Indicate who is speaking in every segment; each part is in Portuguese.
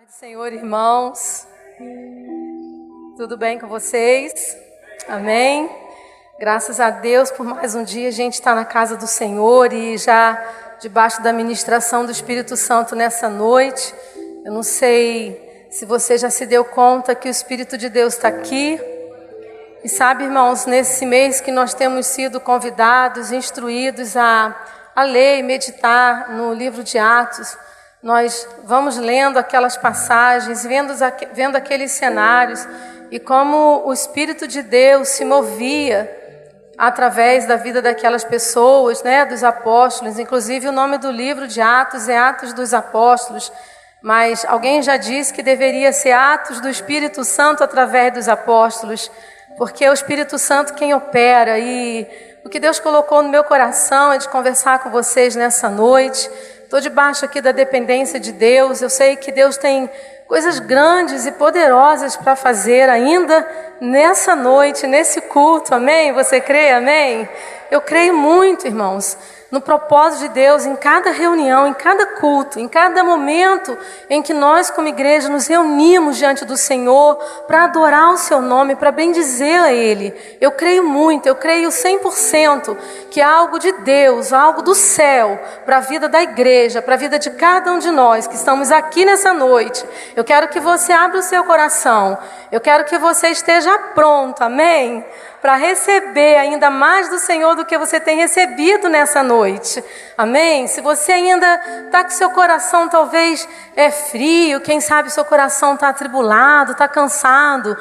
Speaker 1: Paz do Senhor, irmãos. Tudo bem com vocês? Amém? Graças a Deus por mais um dia a gente está na casa do Senhor e já debaixo da ministração do Espírito Santo nessa noite. Eu não sei se você já se deu conta que o Espírito de Deus está aqui. E sabe, irmãos, nesse mês que nós temos sido convidados, instruídos a ler e meditar no livro de Atos, nós vamos lendo aquelas passagens, vendo aqueles cenários e como o Espírito de Deus se movia através da vida daquelas pessoas, dos apóstolos. Inclusive o nome do livro de Atos é Atos dos Apóstolos, mas alguém já disse que deveria ser Atos do Espírito Santo através dos apóstolos, porque é o Espírito Santo quem opera. E o que Deus colocou no meu coração é de conversar com vocês nessa noite. Estou debaixo aqui da dependência de Deus. Eu sei que Deus tem coisas grandes e poderosas para fazer ainda nessa noite, nesse culto. Amém? Você crê? Amém? Eu creio muito, irmãos, no propósito de Deus em cada reunião, em cada culto, em cada momento em que nós como igreja nos reunimos diante do Senhor para adorar o seu nome, para bendizer a Ele. Eu creio muito, eu creio 100% que há algo de Deus, algo do céu para a vida da igreja, para a vida de cada um de nós que estamos aqui nessa noite. Eu quero que você abra o seu coração, eu quero que você esteja pronto, amém? Para receber ainda mais do Senhor do que você tem recebido nessa noite. Amém? Se você ainda está com seu coração talvez frio, quem sabe seu coração está atribulado, está cansado,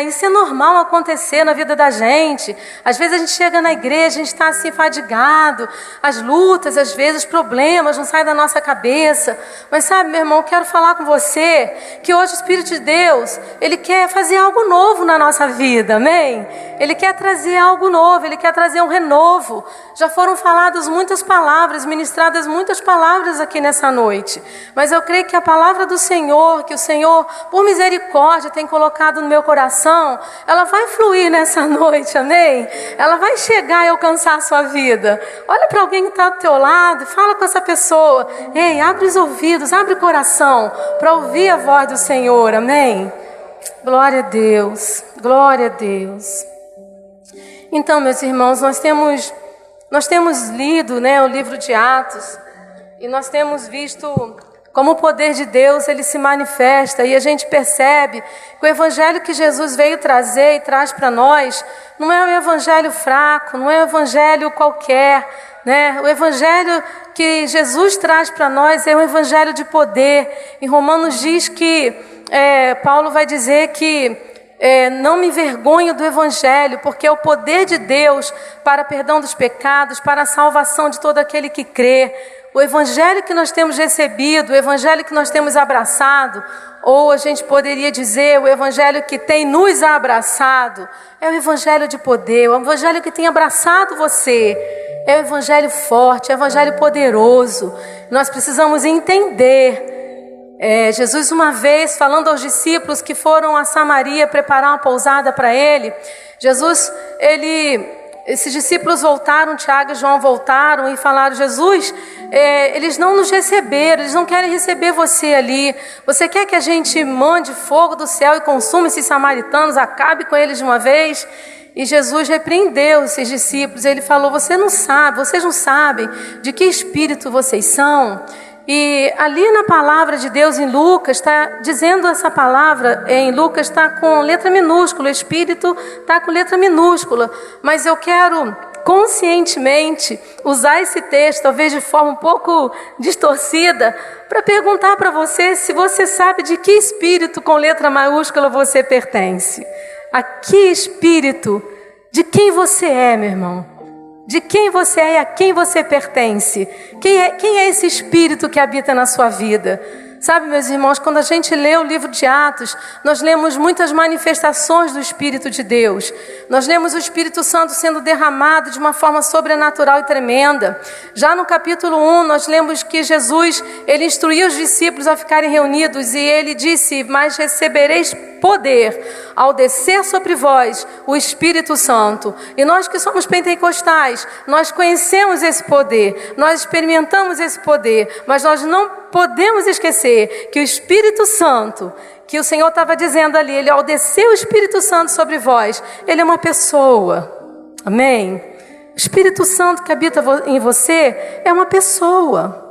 Speaker 1: Isso é normal acontecer na vida da gente. Às vezes a gente chega na igreja, a gente está assim fadigado, as lutas, às vezes os problemas não saem da nossa cabeça. Mas sabe, meu irmão, eu quero falar com você que hoje o Espírito de Deus, Ele quer fazer algo novo na nossa vida, amém? Ele quer trazer algo novo, Ele quer trazer um renovo. Já foram faladas muitas palavras, ministradas muitas palavras aqui nessa noite. Mas eu creio que a palavra do Senhor, que o Senhor, por misericórdia, tem colocado no meu coração, ela vai fluir nessa noite, amém? Ela vai chegar e alcançar a sua vida. Olha para alguém que está do teu lado e fala com essa pessoa. Ei, abre os ouvidos, abre o coração para ouvir a voz do Senhor, amém? Glória a Deus, glória a Deus. Então, meus irmãos, nós temos lido o livro de Atos e nós temos visto como o poder de Deus ele se manifesta e a gente percebe que o evangelho que Jesus veio trazer e traz para nós não é um evangelho fraco, não é um evangelho qualquer, O evangelho que Jesus traz para nós é um evangelho de poder. Em Romanos diz que Paulo vai dizer que não me envergonho do evangelho, porque é o poder de Deus para perdão dos pecados, para a salvação de todo aquele que crê. O evangelho que nós temos recebido, o evangelho que nós temos abraçado, ou a gente poderia dizer o evangelho que tem nos abraçado, é o evangelho de poder, o evangelho que tem abraçado você, é o evangelho forte, é o evangelho poderoso. Nós precisamos entender. Jesus uma vez falando aos discípulos que foram a Samaria preparar uma pousada para ele, esses discípulos voltaram, Tiago e João voltaram e falaram: Jesus, eles não nos receberam, eles não querem receber você ali. Você quer que a gente mande fogo do céu e consuma esses samaritanos, acabe com eles de uma vez? E Jesus repreendeu esses discípulos, ele falou: vocês não sabem de que espírito vocês são. E ali na palavra de Deus em Lucas, está dizendo essa palavra, em Lucas está com letra minúscula, Espírito está com letra minúscula. Mas eu quero conscientemente usar esse texto, talvez de forma um pouco distorcida, para perguntar para você se você sabe de que espírito com letra maiúscula você pertence. A que espírito? De quem você é, meu irmão? De quem você é e a quem você pertence. Quem é esse espírito que habita na sua vida? Sabe, meus irmãos, quando a gente lê o livro de Atos, nós lemos muitas manifestações do Espírito de Deus. Nós lemos o Espírito Santo sendo derramado de uma forma sobrenatural e tremenda. Já no capítulo 1, nós lemos que Jesus, ele instruiu os discípulos a ficarem reunidos e ele disse: mas recebereis poder ao descer sobre vós o Espírito Santo. E nós que somos pentecostais, nós conhecemos esse poder, nós experimentamos esse poder, mas nós não podemos esquecer que o Espírito Santo, que o Senhor estava dizendo ali, ele ao descer o Espírito Santo sobre vós, ele é uma pessoa. Amém? O Espírito Santo que habita em você é uma pessoa.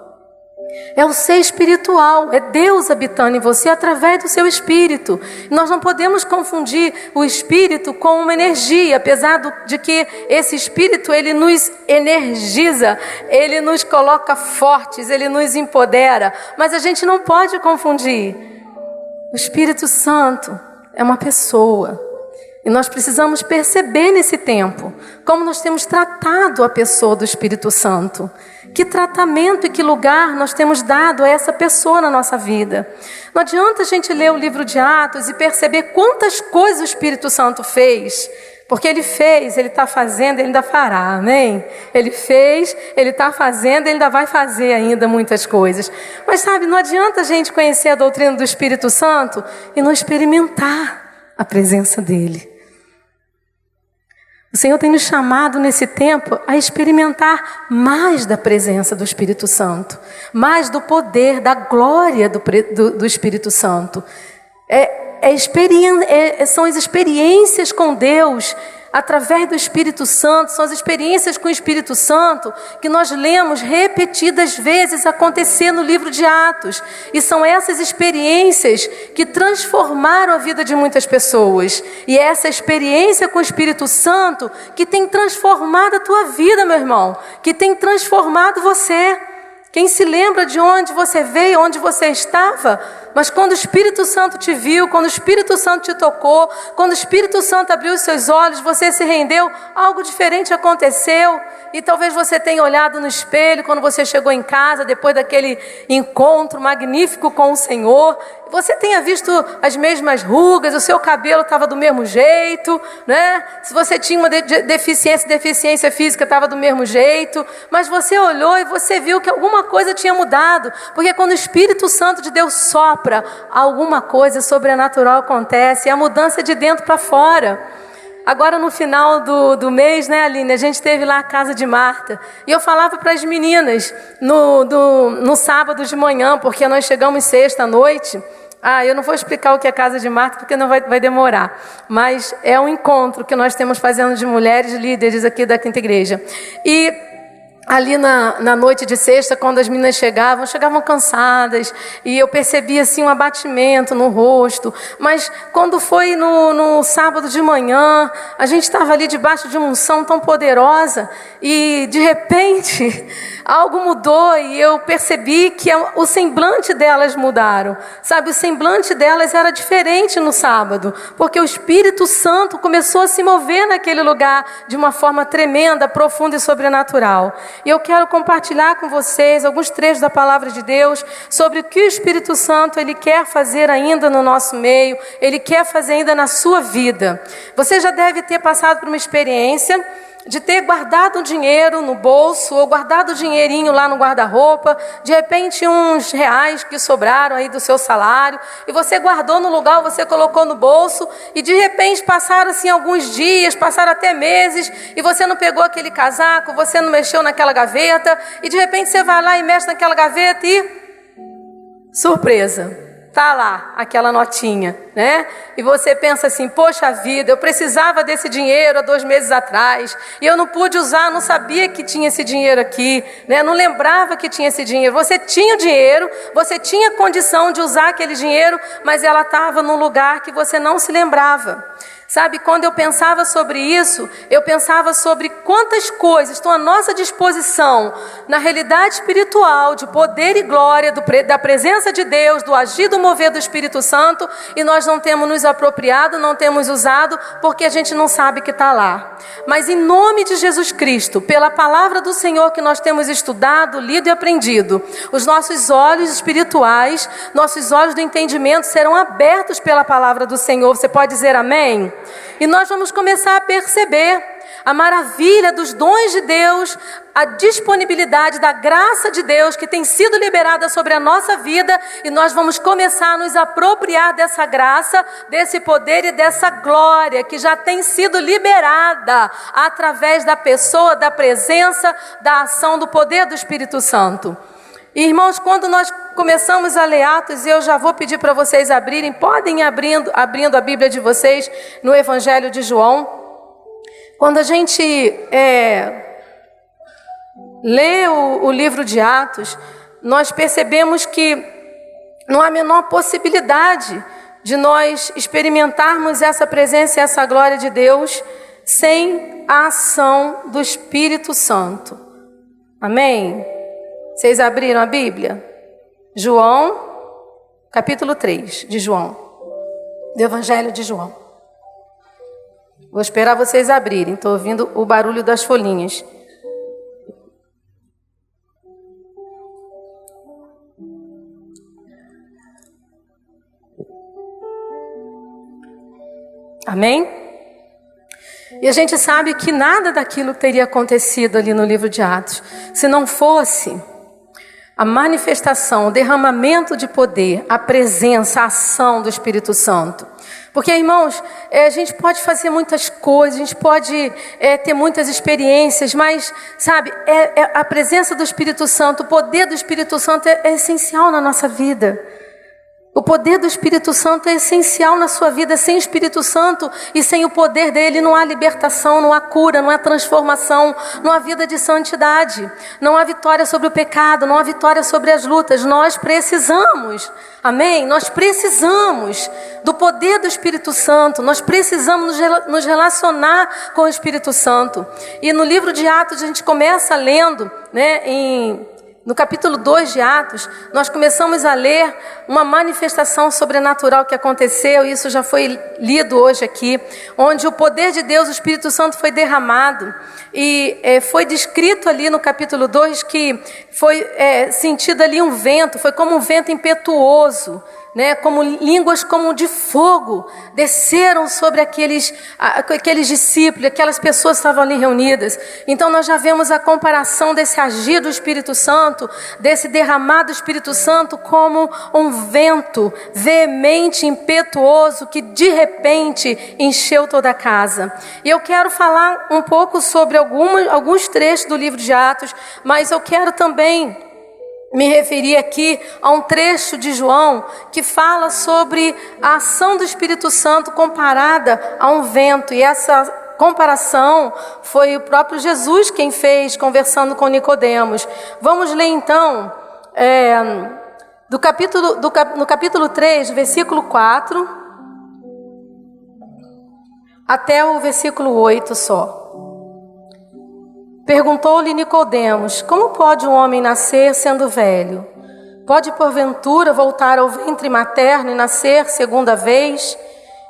Speaker 1: É o ser espiritual, é Deus habitando em você através do seu espírito. Nós não podemos confundir o espírito com uma energia, apesar de que esse espírito, ele nos energiza, ele nos coloca fortes, ele nos empodera, mas a gente não pode confundir. O Espírito Santo é uma pessoa. E nós precisamos perceber nesse tempo como nós temos tratado a pessoa do Espírito Santo. Que tratamento e que lugar nós temos dado a essa pessoa na nossa vida. Não adianta a gente ler o livro de Atos e perceber quantas coisas o Espírito Santo fez. Porque ele fez, ele está fazendo, ele ainda fará, amém? Ele fez, ele está fazendo, ele ainda vai fazer ainda muitas coisas. Mas sabe, não adianta a gente conhecer a doutrina do Espírito Santo e não experimentar a presença dele. O Senhor tem nos chamado nesse tempo a experimentar mais da presença do Espírito Santo, mais do poder, da glória do Espírito Santo. São as experiências com Deus, através do Espírito Santo, são as experiências com o Espírito Santo que nós lemos repetidas vezes acontecer no livro de Atos. E são essas experiências que transformaram a vida de muitas pessoas. E é essa experiência com o Espírito Santo que tem transformado a tua vida, meu irmão, que tem transformado você. Quem se lembra de onde você veio, onde você estava? Mas quando o Espírito Santo te viu, quando o Espírito Santo te tocou, quando o Espírito Santo abriu os seus olhos, você se rendeu, algo diferente aconteceu. E talvez você tenha olhado no espelho quando você chegou em casa, depois daquele encontro magnífico com o Senhor. Você tenha visto as mesmas rugas, o seu cabelo estava do mesmo jeito, né? Se você tinha uma deficiência física, estava do mesmo jeito. Mas você olhou e você viu que alguma coisa tinha mudado. Porque quando o Espírito Santo de Deus sopra, alguma coisa sobrenatural acontece. É a mudança de dentro para fora. Agora no final do mês, né, Aline, a gente teve lá a casa de Marta. E eu falava para as meninas no sábado de manhã, porque nós chegamos sexta à noite. Eu não vou explicar o que é casa de Marta, porque não vai demorar. Mas é um encontro que nós temos fazendo de mulheres líderes aqui da Quinta Igreja. E ali na noite de sexta, quando as meninas chegavam cansadas, e eu percebia assim um abatimento no rosto. Mas quando foi no sábado de manhã, a gente estava ali debaixo de uma unção tão poderosa, e de repente algo mudou, e eu percebi que o semblante delas mudaram. Sabe, o semblante delas era diferente no sábado, porque o Espírito Santo começou a se mover naquele lugar de uma forma tremenda, profunda e sobrenatural. E eu quero compartilhar com vocês alguns trechos da palavra de Deus sobre o que o Espírito Santo ele quer fazer ainda no nosso meio, ele quer fazer ainda na sua vida. Você já deve ter passado por uma experiência de ter guardado um dinheiro no bolso, ou guardado o dinheirinho lá no guarda-roupa, de repente uns reais que sobraram aí do seu salário, e você guardou no lugar, você colocou no bolso, e de repente passaram assim alguns dias, passaram até meses, e você não pegou aquele casaco, você não mexeu naquela gaveta, e de repente você vai lá e mexe naquela gaveta e... surpresa! Está lá, aquela notinha, né? E você pensa assim, poxa vida, eu precisava desse dinheiro há 2 meses atrás, e eu não pude usar, não sabia que tinha esse dinheiro aqui, né? Não lembrava que tinha esse dinheiro. Você tinha o dinheiro, você tinha condição de usar aquele dinheiro, mas ela estava num lugar que você não se lembrava. Sabe, quando eu pensava sobre isso, eu pensava sobre quantas coisas estão à nossa disposição na realidade espiritual, de poder e glória, da presença de Deus, do agir, do mover do Espírito Santo, e nós não temos nos apropriado, não temos usado, porque a gente não sabe que está lá. Mas em nome de Jesus Cristo, pela palavra do Senhor que nós temos estudado, lido e aprendido, os nossos olhos espirituais, nossos olhos do entendimento serão abertos pela palavra do Senhor. Você pode dizer amém? E nós vamos começar a perceber a maravilha dos dons de Deus, a disponibilidade da graça de Deus que tem sido liberada sobre a nossa vida, e nós vamos começar a nos apropriar dessa graça, desse poder e dessa glória que já tem sido liberada através da pessoa, da presença, da ação, do poder do Espírito Santo. Irmãos, quando nós começamos a ler Atos, eu já vou pedir para vocês abrirem, podem ir abrindo a Bíblia de vocês no Evangelho de João. Quando a gente lê o livro de Atos, nós percebemos que não há a menor possibilidade de nós experimentarmos essa presença e essa glória de Deus sem a ação do Espírito Santo. Amém? Vocês abriram a Bíblia? João, capítulo 3 de João, do Evangelho de João. Vou esperar vocês abrirem, estou ouvindo o barulho das folhinhas. Amém? E a gente sabe que nada daquilo teria acontecido ali no livro de Atos se não fosse a manifestação, o derramamento de poder, a presença, a ação do Espírito Santo. Porque, irmãos, a gente pode fazer muitas coisas, a gente pode ter muitas experiências, mas, sabe, a presença do Espírito Santo, o poder do Espírito Santo é essencial na nossa vida. O poder do Espírito Santo é essencial na sua vida. Sem o Espírito Santo e sem o poder dele não há libertação, não há cura, não há transformação, não há vida de santidade, não há vitória sobre o pecado, não há vitória sobre as lutas. Nós precisamos, amém? Nós precisamos do poder do Espírito Santo, nós precisamos nos relacionar com o Espírito Santo. E no livro de Atos a gente começa lendo, no capítulo 2 de Atos, nós começamos a ler uma manifestação sobrenatural que aconteceu, e isso já foi lido hoje aqui, onde o poder de Deus, o Espírito Santo, foi derramado, e foi descrito ali no capítulo 2 que foi sentido ali um vento, foi como um vento impetuoso, como línguas como de fogo, desceram sobre aqueles discípulos, aquelas pessoas que estavam ali reunidas. Então nós já vemos a comparação desse agir do Espírito Santo, desse derramado Espírito Santo, como um vento veemente, impetuoso, que de repente encheu toda a casa. E eu quero falar um pouco sobre alguns trechos do livro de Atos, mas eu quero também me referir aqui a um trecho de João que fala sobre a ação do Espírito Santo comparada a um vento. E essa comparação foi o próprio Jesus quem fez, conversando com Nicodemos. Vamos ler então no capítulo 3, versículo 4 até o versículo 8 só. Perguntou-lhe Nicodemos: como pode um homem nascer sendo velho? Pode porventura voltar ao ventre materno e nascer segunda vez?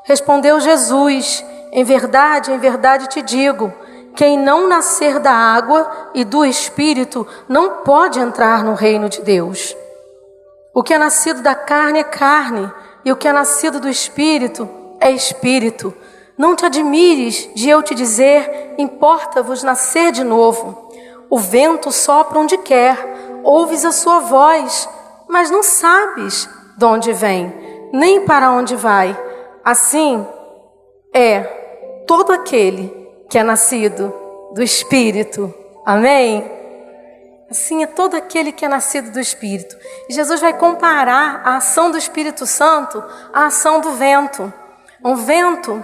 Speaker 1: Respondeu Jesus: em verdade te digo, quem não nascer da água e do Espírito não pode entrar no reino de Deus. O que é nascido da carne é carne, e o que é nascido do Espírito é Espírito. Não te admires de eu te dizer, importa-vos nascer de novo. O vento sopra onde quer, ouves a sua voz, mas não sabes de onde vem, nem para onde vai. Assim é todo aquele que é nascido do Espírito. Amém? Assim é todo aquele que é nascido do Espírito. E Jesus vai comparar a ação do Espírito Santo à ação do vento. Um vento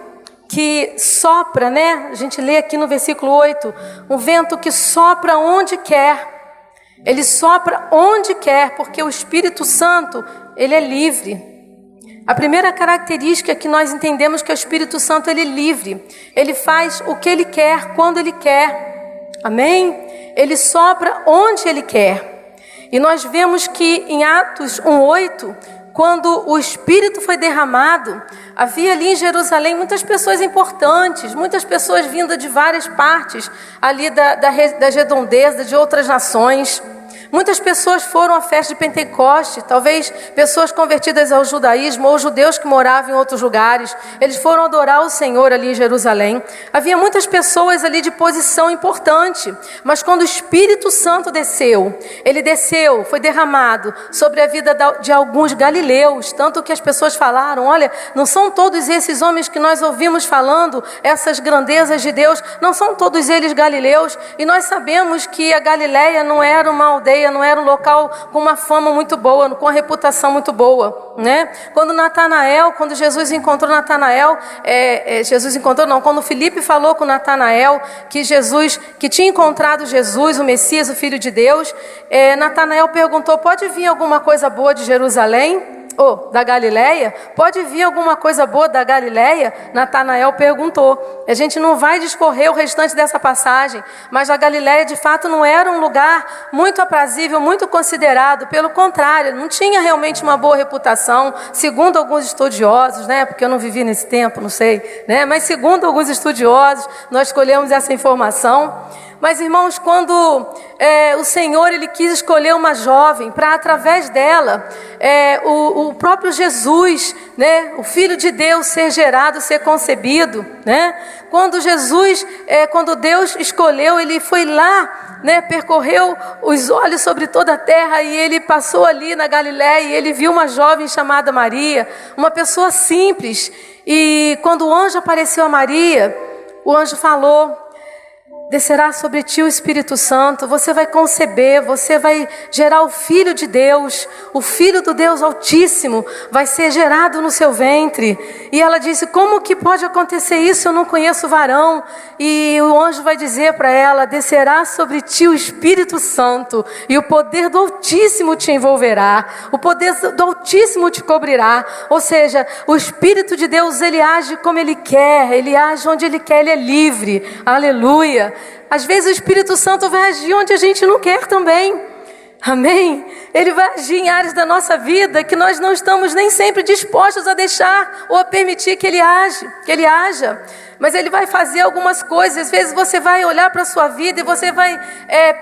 Speaker 1: que sopra, A gente lê aqui no versículo 8, um vento que sopra onde quer. Ele sopra onde quer, porque o Espírito Santo, ele é livre. A primeira característica que nós entendemos que o Espírito Santo, ele é livre. Ele faz o que ele quer, quando ele quer. Amém? Ele sopra onde ele quer. E nós vemos que em Atos 1:8, quando o Espírito foi derramado, havia ali em Jerusalém muitas pessoas importantes, muitas pessoas vindas de várias partes ali das redondezas, de outras nações. Muitas pessoas foram à festa de Pentecoste, talvez pessoas convertidas ao judaísmo ou judeus que moravam em outros lugares. Eles foram adorar o Senhor ali em Jerusalém. Havia muitas pessoas ali de posição importante, mas quando o Espírito Santo desceu, ele desceu, foi derramado sobre a vida de alguns galileus, tanto que as pessoas falaram, olha, não são todos esses homens que nós ouvimos falando, essas grandezas de Deus, não são todos eles galileus, e nós sabemos que a Galileia não era uma aldeia, não era um local com uma fama muito boa, com uma reputação muito boa, né? Quando Jesus encontrou Natanael, quando Filipe falou com Natanael que tinha encontrado Jesus, o Messias, o Filho de Deus, Natanael perguntou, pode vir alguma coisa boa de Jerusalém? Ou da Galileia? Pode vir alguma coisa boa da Galileia? Natanael perguntou. A gente não vai discorrer o restante dessa passagem, mas a Galileia de fato não era um lugar muito aprazível, muito considerado, pelo contrário, não tinha realmente uma boa reputação, segundo alguns estudiosos, né? Porque eu não vivi nesse tempo, não sei, né? Mas segundo alguns estudiosos, nós escolhemos essa informação. Mas, irmãos, quando o Senhor ele quis escolher uma jovem para, através dela, o próprio Jesus, né, o Filho de Deus, ser gerado, ser concebido, né? Quando Deus escolheu, ele foi lá, né, percorreu os olhos sobre toda a terra e ele passou ali na Galiléia e ele viu uma jovem chamada Maria, uma pessoa simples. E quando o anjo apareceu a Maria, o anjo falou: descerá sobre ti o Espírito Santo, você vai conceber, você vai gerar o Filho de Deus, o Filho do Deus Altíssimo vai ser gerado no seu ventre. E ela disse, como que pode acontecer isso? Eu não conheço varão. E o anjo vai dizer para ela, descerá sobre ti o Espírito Santo e o poder do Altíssimo te envolverá, o poder do Altíssimo te cobrirá. Ou seja, o Espírito de Deus, ele age como ele quer, ele age onde ele quer, ele é livre. Aleluia. Às vezes o Espírito Santo vai agir onde a gente não quer também. Amém? Ele vai agir em áreas da nossa vida que nós não estamos nem sempre dispostos a deixar ou a permitir que ele haja. Mas ele vai fazer algumas coisas. Às vezes você vai olhar para a sua vida e você vai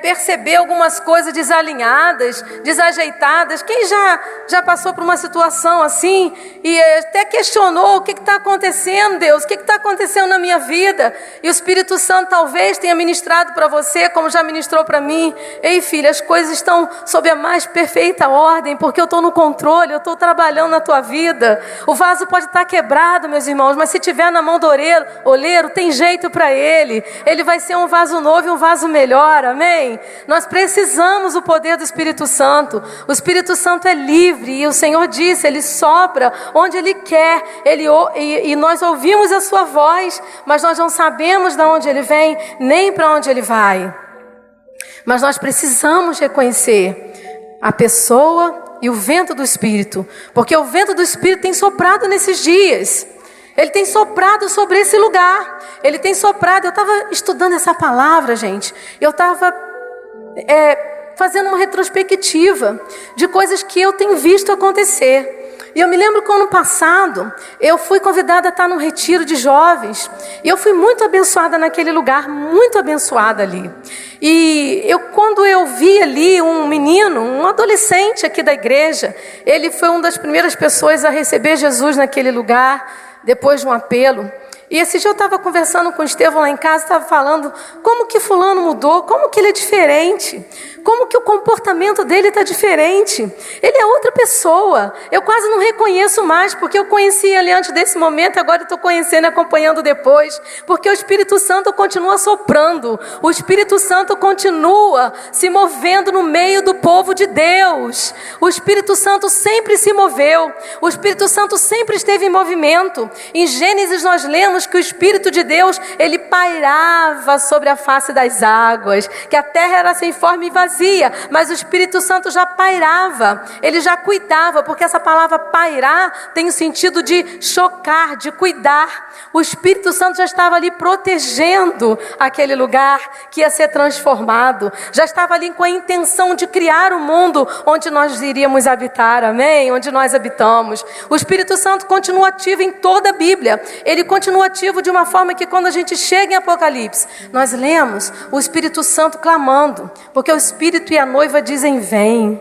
Speaker 1: perceber algumas coisas desalinhadas, desajeitadas. Quem já passou por uma situação assim e até questionou o que está acontecendo, Deus? O que está acontecendo na minha vida? E o Espírito Santo talvez tenha ministrado para você, como já ministrou para mim. Ei, filha, as coisas estão sob a mais perfeita ordem, porque eu estou no controle, eu estou trabalhando na tua vida. O vaso pode estar quebrado, meus irmãos, mas se tiver na mão do oleiro, tem jeito para ele. Ele vai ser um vaso novo e um vaso melhor, amém? Nós precisamos do poder do Espírito Santo. O Espírito Santo é livre e o Senhor disse, ele sopra onde ele quer. E nós ouvimos a sua voz, mas nós não sabemos de onde ele vem, nem para onde ele vai. Mas nós precisamos reconhecer a pessoa e o vento do Espírito, porque o vento do Espírito tem soprado nesses dias. Ele tem soprado sobre esse lugar. Ele tem soprado. Eu estava estudando essa palavra, gente. Eu estava fazendo uma retrospectiva de coisas que eu tenho visto acontecer. E eu me lembro que ano passado eu fui convidada a estar num retiro de jovens. E eu fui muito abençoada naquele lugar, muito abençoada ali. E quando eu vi ali um menino, um adolescente aqui da igreja, ele foi uma das primeiras pessoas a receber Jesus naquele lugar, depois de um apelo. E esse dia eu estava conversando com o Estevão lá em casa, estava falando como que fulano mudou, como que ele é diferente, como que o comportamento dele está diferente. Ele é outra pessoa. Eu quase não reconheço mais, porque eu conhecia ele antes desse momento, agora eu estou conhecendo e acompanhando depois, porque o Espírito Santo continua soprando, o Espírito Santo continua se movendo no meio do povo de Deus. O Espírito Santo sempre se moveu, o Espírito Santo sempre esteve em movimento. Em Gênesis nós lemos que o Espírito de Deus, ele pairava sobre a face das águas, que a terra era sem forma e vazia, mas o Espírito Santo já pairava, ele já cuidava, porque essa palavra pairar tem o sentido de chocar, de cuidar. O Espírito Santo já estava ali protegendo aquele lugar que ia ser transformado, já estava ali com a intenção de criar um mundo onde nós iríamos habitar, amém? Onde nós habitamos. O Espírito Santo continua ativo em toda a Bíblia, ele continua ativo de uma forma que quando a gente chega em Apocalipse, nós lemos o Espírito Santo clamando, porque o Espírito e a noiva dizem: vem.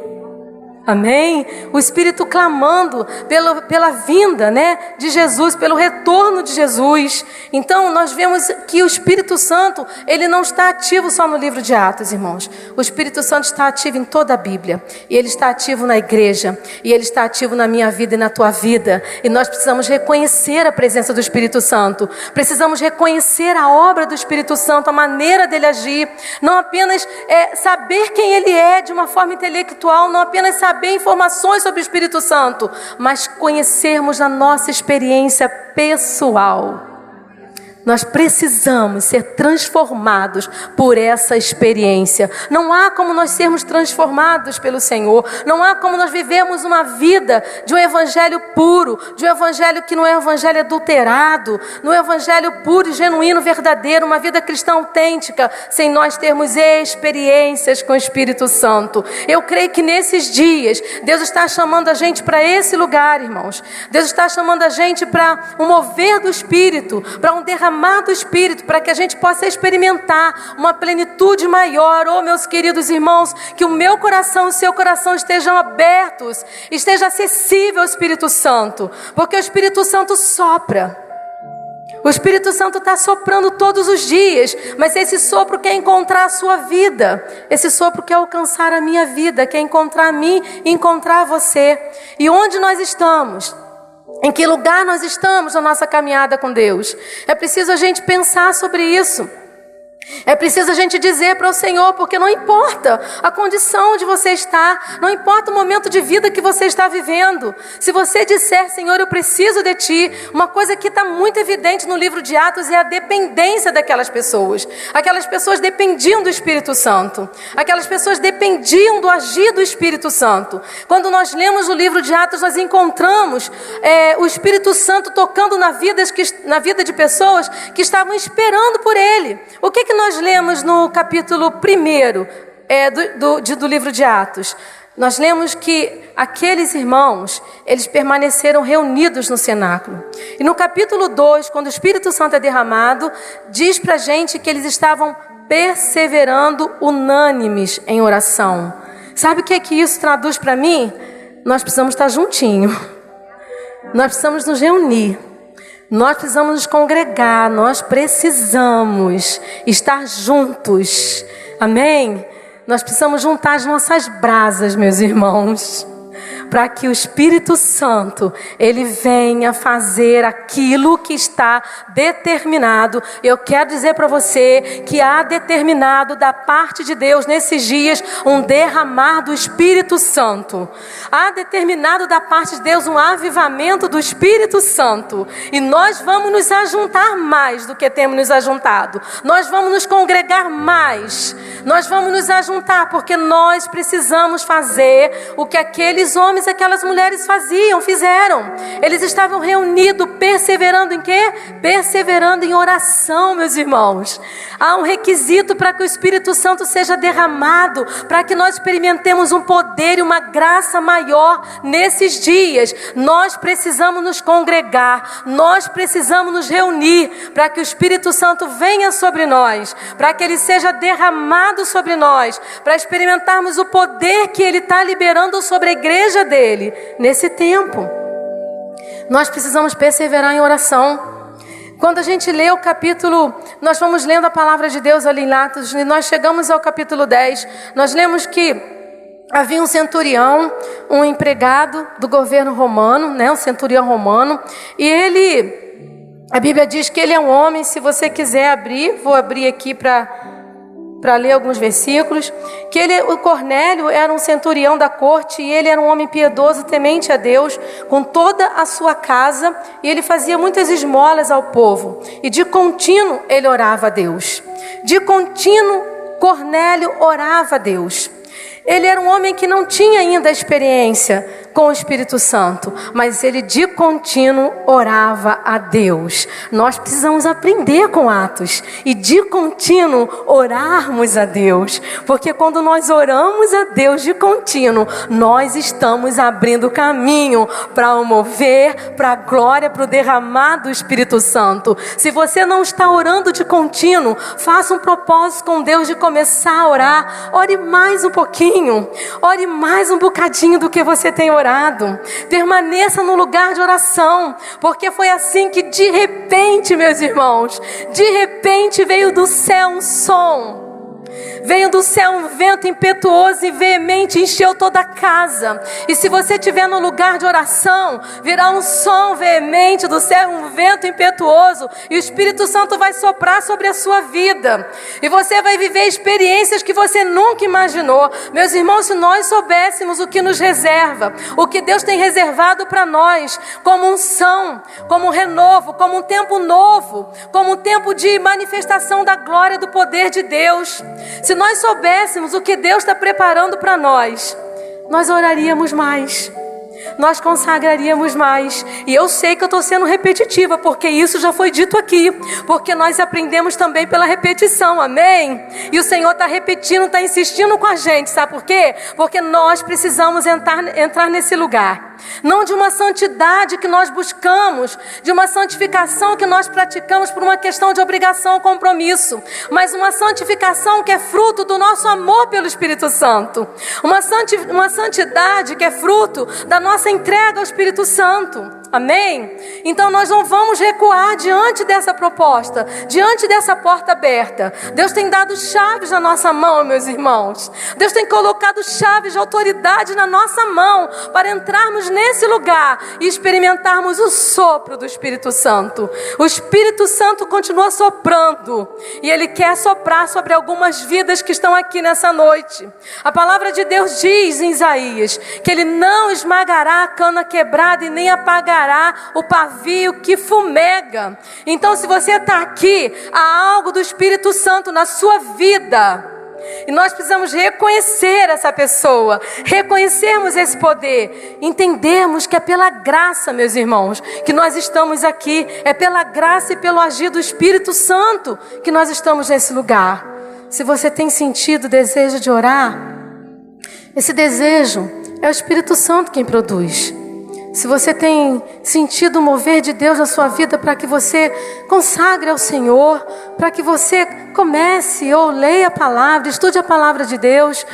Speaker 1: Amém? O Espírito clamando pela vinda, de Jesus, pelo retorno de Jesus. Então, nós vemos que o Espírito Santo, ele não está ativo só no livro de Atos, irmãos. O Espírito Santo está ativo em toda a Bíblia. E ele está ativo na igreja. E ele está ativo na minha vida e na tua vida. E nós precisamos reconhecer a presença do Espírito Santo. Precisamos reconhecer a obra do Espírito Santo, a maneira dele agir. Não apenas saber quem ele é de uma forma intelectual, não apenas saber informações sobre o Espírito Santo, mas conhecermos a nossa experiência pessoal. Nós precisamos ser transformados por essa experiência. Não há como nós sermos transformados pelo Senhor. Não há como nós vivemos uma vida de um evangelho puro, de um evangelho que não é um evangelho adulterado, não é um evangelho puro e genuíno, verdadeiro, uma vida cristã autêntica, sem nós termos experiências com o Espírito Santo. Eu creio que nesses dias, Deus está chamando a gente para esse lugar, irmãos. Deus está chamando a gente para um mover do Espírito, para um derramar do Espírito, para que a gente possa experimentar uma plenitude maior. Oh, meus queridos irmãos, que o meu coração e o seu coração estejam abertos, esteja acessível ao Espírito Santo, porque o Espírito Santo sopra. O Espírito Santo está soprando todos os dias, mas esse sopro quer encontrar a sua vida, esse sopro quer alcançar a minha vida, quer encontrar a mim e encontrar você. E onde nós estamos? Em que lugar nós estamos na nossa caminhada com Deus? É preciso a gente pensar sobre isso. É preciso a gente dizer para o Senhor, porque não importa a condição onde você está, não importa o momento de vida que você está vivendo. Se você disser: Senhor, eu preciso de Ti, uma coisa que está muito evidente no livro de Atos é a dependência daquelas pessoas. Aquelas pessoas dependiam do Espírito Santo. Aquelas pessoas dependiam do agir do Espírito Santo. Quando nós lemos o livro de Atos, nós encontramos o Espírito Santo tocando na vida de pessoas que estavam esperando por Ele. O que nós lemos no capítulo 1 do livro de Atos? Nós lemos que aqueles irmãos, eles permaneceram reunidos no cenáculo. E no capítulo 2, quando o Espírito Santo é derramado, diz pra gente que eles estavam perseverando unânimes em oração. Sabe o que é que isso traduz para mim? Nós precisamos estar juntinho. Nós precisamos nos reunir. Nós precisamos nos congregar, nós precisamos estar juntos, amém? Nós precisamos juntar as nossas brasas, meus irmãos, para que o Espírito Santo, ele venha fazer aquilo que está determinado. Eu quero dizer para você que há determinado da parte de Deus nesses dias um derramar do Espírito Santo. Há determinado da parte de Deus um avivamento do Espírito Santo. E nós vamos nos ajuntar mais do que temos nos ajuntado. Nós vamos nos congregar mais. Nós vamos nos ajuntar porque nós precisamos fazer o que aqueles homens, aquelas mulheres fizeram. Eles estavam reunidos, perseverando em quê? Perseverando em oração, meus irmãos. Há um requisito para que o Espírito Santo seja derramado, para que nós experimentemos um poder e uma graça maior nesses dias. Nós precisamos nos congregar, nós precisamos nos reunir, para que o Espírito Santo venha sobre nós, para que ele seja derramado sobre nós, para experimentarmos o poder que ele está liberando sobre a igreja dele nesse tempo. Nós precisamos perseverar em oração. Quando a gente lê o capítulo, nós vamos lendo a palavra de Deus ali em Atos, e nós chegamos ao capítulo 10, nós lemos que havia um centurião, um empregado do governo romano, um centurião romano, e a Bíblia diz que ele é um homem. Se você quiser abrir, vou abrir aqui para ler alguns versículos, que o Cornélio era um centurião da corte, e ele era um homem piedoso, temente a Deus, com toda a sua casa, e ele fazia muitas esmolas ao povo, e de contínuo ele orava a Deus. De contínuo Cornélio orava a Deus. Ele era um homem que não tinha ainda experiência com o Espírito Santo, mas ele de contínuo orava a Deus. Nós precisamos aprender com Atos e de contínuo orarmos a Deus, porque quando nós oramos a Deus de contínuo, nós estamos abrindo caminho para o mover, para a glória, para o derramar do Espírito Santo. Se você não está orando de contínuo, faça um propósito com Deus de começar a orar. Ore mais um pouquinho, ore mais um bocadinho do que você tem orado. Permaneça no lugar de oração, porque foi assim que de repente, meus irmãos, de repente veio do céu um som. Veio do céu um vento impetuoso e veemente, encheu toda a casa. E se você estiver no lugar de oração, virá um som veemente do céu, um vento impetuoso, e o Espírito Santo vai soprar sobre a sua vida. E você vai viver experiências que você nunca imaginou. Meus irmãos, se nós soubéssemos o que nos reserva, o que Deus tem reservado para nós, como unção, como um renovo, como um tempo novo, como um tempo de manifestação da glória do poder de Deus. Se nós soubéssemos o que Deus está preparando para nós, nós oraríamos mais, nós consagraríamos mais. E eu sei que eu estou sendo repetitiva, porque isso já foi dito aqui, porque nós aprendemos também pela repetição, amém? E o Senhor está repetindo, está insistindo com a gente, sabe por quê? Porque nós precisamos entrar nesse lugar, não de uma santidade que nós buscamos, de uma santificação que nós praticamos por uma questão de obrigação ou compromisso, mas uma santificação que é fruto do nosso amor pelo Espírito Santo, uma santidade que é fruto da nossa entrega ao Espírito Santo, amém? Então nós não vamos recuar diante dessa proposta, diante dessa porta aberta. Deus tem dado chaves na nossa mão, meus irmãos. Deus tem colocado chaves de autoridade na nossa mão para entrarmos nesse lugar e experimentarmos o sopro do Espírito Santo. O Espírito Santo continua soprando e Ele quer soprar sobre algumas vidas que estão aqui nessa noite. A palavra de Deus diz em Isaías que Ele não esmagará a cana quebrada e nem apagará o pavio que fumega. Então, se você está aqui, há algo do Espírito Santo na sua vida. E nós precisamos reconhecer essa pessoa, reconhecermos esse poder, entendermos que é pela graça, meus irmãos, que nós estamos aqui. É pela graça e pelo agir do Espírito Santo que nós estamos nesse lugar. Se você tem sentido o desejo de orar, esse desejo é o Espírito Santo quem produz. Se você tem sentido o mover de Deus na sua vida para que você consagre ao Senhor, para que você comece ou leia a palavra, estude a palavra de Deus,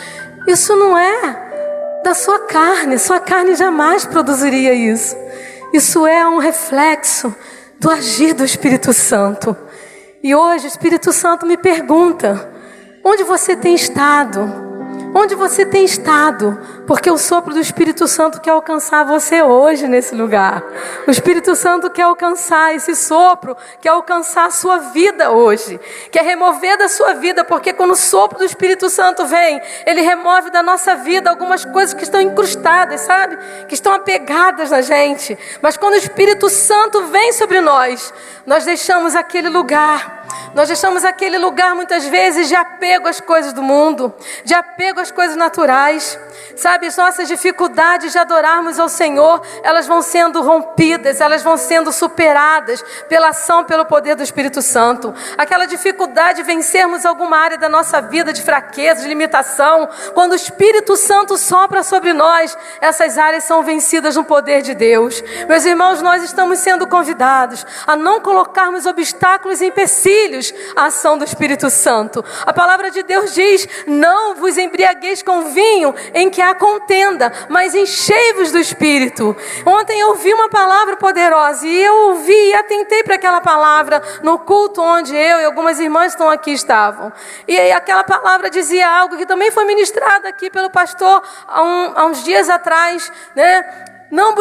Speaker 1: isso não é da sua carne jamais produziria isso. Isso é um reflexo do agir do Espírito Santo. E hoje o Espírito Santo me pergunta, onde você tem estado? Onde você tem estado? Porque o sopro do Espírito Santo quer alcançar você hoje nesse lugar. O Espírito Santo quer alcançar esse sopro, quer alcançar a sua vida hoje. Quer remover da sua vida, porque quando o sopro do Espírito Santo vem, ele remove da nossa vida algumas coisas que estão incrustadas, sabe? Que estão apegadas na gente. Mas quando o Espírito Santo vem sobre nós, nós deixamos aquele lugar. Nós deixamos aquele lugar muitas vezes de apego às coisas do mundo, de apego às coisas naturais. Sabe, as nossas dificuldades de adorarmos ao Senhor, elas vão sendo rompidas, elas vão sendo superadas pela ação, pelo poder do Espírito Santo. Aquela dificuldade de vencermos alguma área da nossa vida de fraqueza, de limitação, quando o Espírito Santo sopra sobre nós, essas áreas são vencidas no poder de Deus. Meus irmãos, nós estamos sendo convidados a não colocarmos obstáculos e empecilhos à ação do Espírito Santo. A palavra de Deus diz: não vos embriagueis com vinho em que há contenda, mas enchei-vos do Espírito. Ontem eu ouvi uma palavra poderosa e eu ouvi e atentei para aquela palavra no culto onde eu e algumas irmãs estão aqui estavam. E aquela palavra dizia algo que também foi ministrado aqui pelo pastor há uns dias atrás, né? Não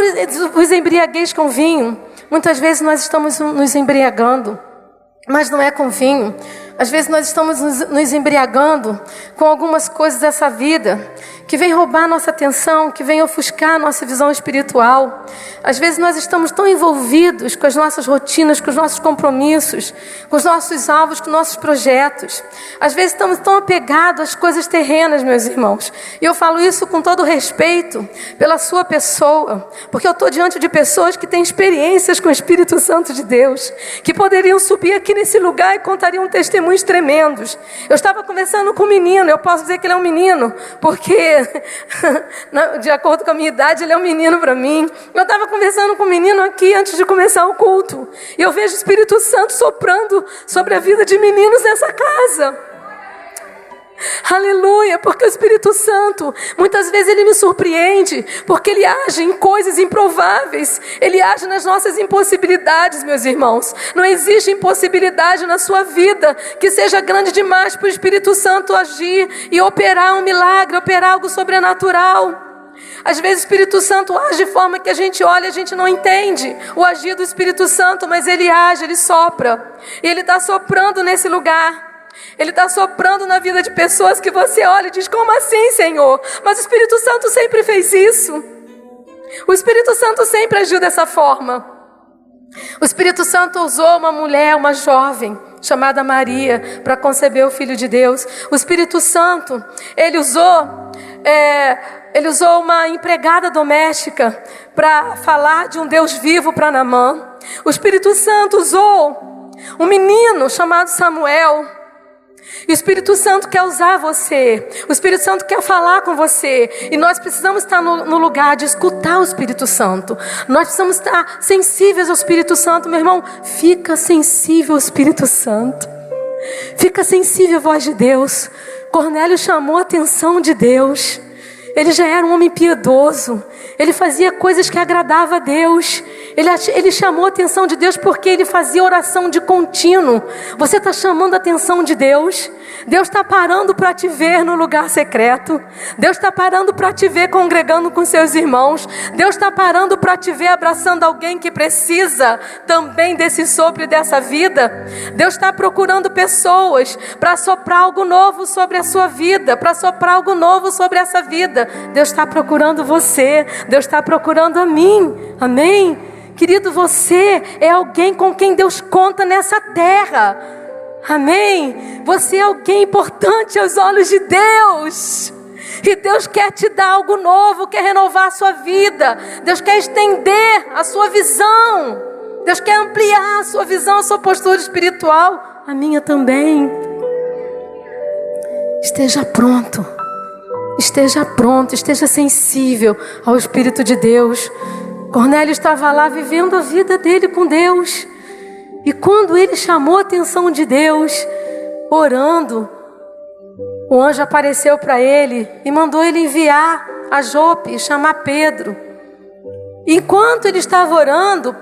Speaker 1: vos embriagueis com vinho. Muitas vezes nós estamos nos embriagando, mas não é com vinho. Às vezes nós estamos nos embriagando com algumas coisas dessa vida que vem roubar nossa atenção, que vem ofuscar nossa visão espiritual. Às vezes nós estamos tão envolvidos com as nossas rotinas, com os nossos compromissos, com os nossos alvos, com os nossos projetos. Às vezes estamos tão apegados às coisas terrenas, meus irmãos. E eu falo isso com todo respeito pela sua pessoa, porque eu estou diante de pessoas que têm experiências com o Espírito Santo de Deus, que poderiam subir aqui nesse lugar e contariam testemunhos tremendos. Eu estava conversando com um menino, eu posso dizer que ele é um menino, porque de acordo com a minha idade, ele é um menino para mim. Eu estava conversando com um menino aqui antes de começar o culto, e eu vejo o Espírito Santo soprando sobre a vida de meninos nessa casa. Aleluia, porque o Espírito Santo, muitas vezes ele me surpreende, porque ele age em coisas improváveis, ele age nas nossas impossibilidades, meus irmãos. Não existe impossibilidade na sua vida que seja grande demais para o Espírito Santo agir e operar um milagre, operar algo sobrenatural. Às vezes o Espírito Santo age de forma que a gente olha e a gente não entende o agir do Espírito Santo, mas ele age, ele sopra, e ele está soprando nesse lugar. Ele está soprando na vida de pessoas que você olha e diz: como assim, Senhor? Mas o Espírito Santo sempre fez isso. O Espírito Santo sempre agiu dessa forma. O Espírito Santo usou uma mulher, uma jovem, chamada Maria, para conceber o Filho de Deus. O Espírito Santo, ele usou uma empregada doméstica para falar de um Deus vivo para Naamã. O Espírito Santo usou um menino chamado Samuel. E o Espírito Santo quer usar você. O Espírito Santo quer falar com você. E nós precisamos estar no lugar de escutar o Espírito Santo. Nós precisamos estar sensíveis ao Espírito Santo. Meu irmão, fica sensível ao Espírito Santo. Fica sensível à voz de Deus. Cornélio chamou a atenção de Deus. Ele já era um homem piedoso. Ele fazia coisas que agradavam a Deus. Ele chamou a atenção de Deus porque ele fazia oração de contínuo. Você está chamando a atenção de Deus? Deus está parando para te ver no lugar secreto. Deus está parando para te ver congregando com seus irmãos. Deus está parando para te ver abraçando alguém que precisa também desse sopro e dessa vida. Deus está procurando pessoas para soprar algo novo sobre a sua vida, para soprar algo novo sobre essa vida. Deus está procurando você. Deus está procurando a mim. Amém? Querido, você é alguém com quem Deus conta nessa terra. Amém? Você é alguém importante aos olhos de Deus. E Deus quer te dar algo novo, quer renovar a sua vida. Deus quer estender a sua visão. Deus quer ampliar a sua visão, a sua postura espiritual. A minha também. Esteja pronto. Esteja pronto, esteja sensível ao Espírito de Deus. Cornélio estava lá vivendo a vida dele com Deus. E quando ele chamou a atenção de Deus, orando, o anjo apareceu para ele e mandou ele enviar a Jope e chamar Pedro. Enquanto ele estava orando,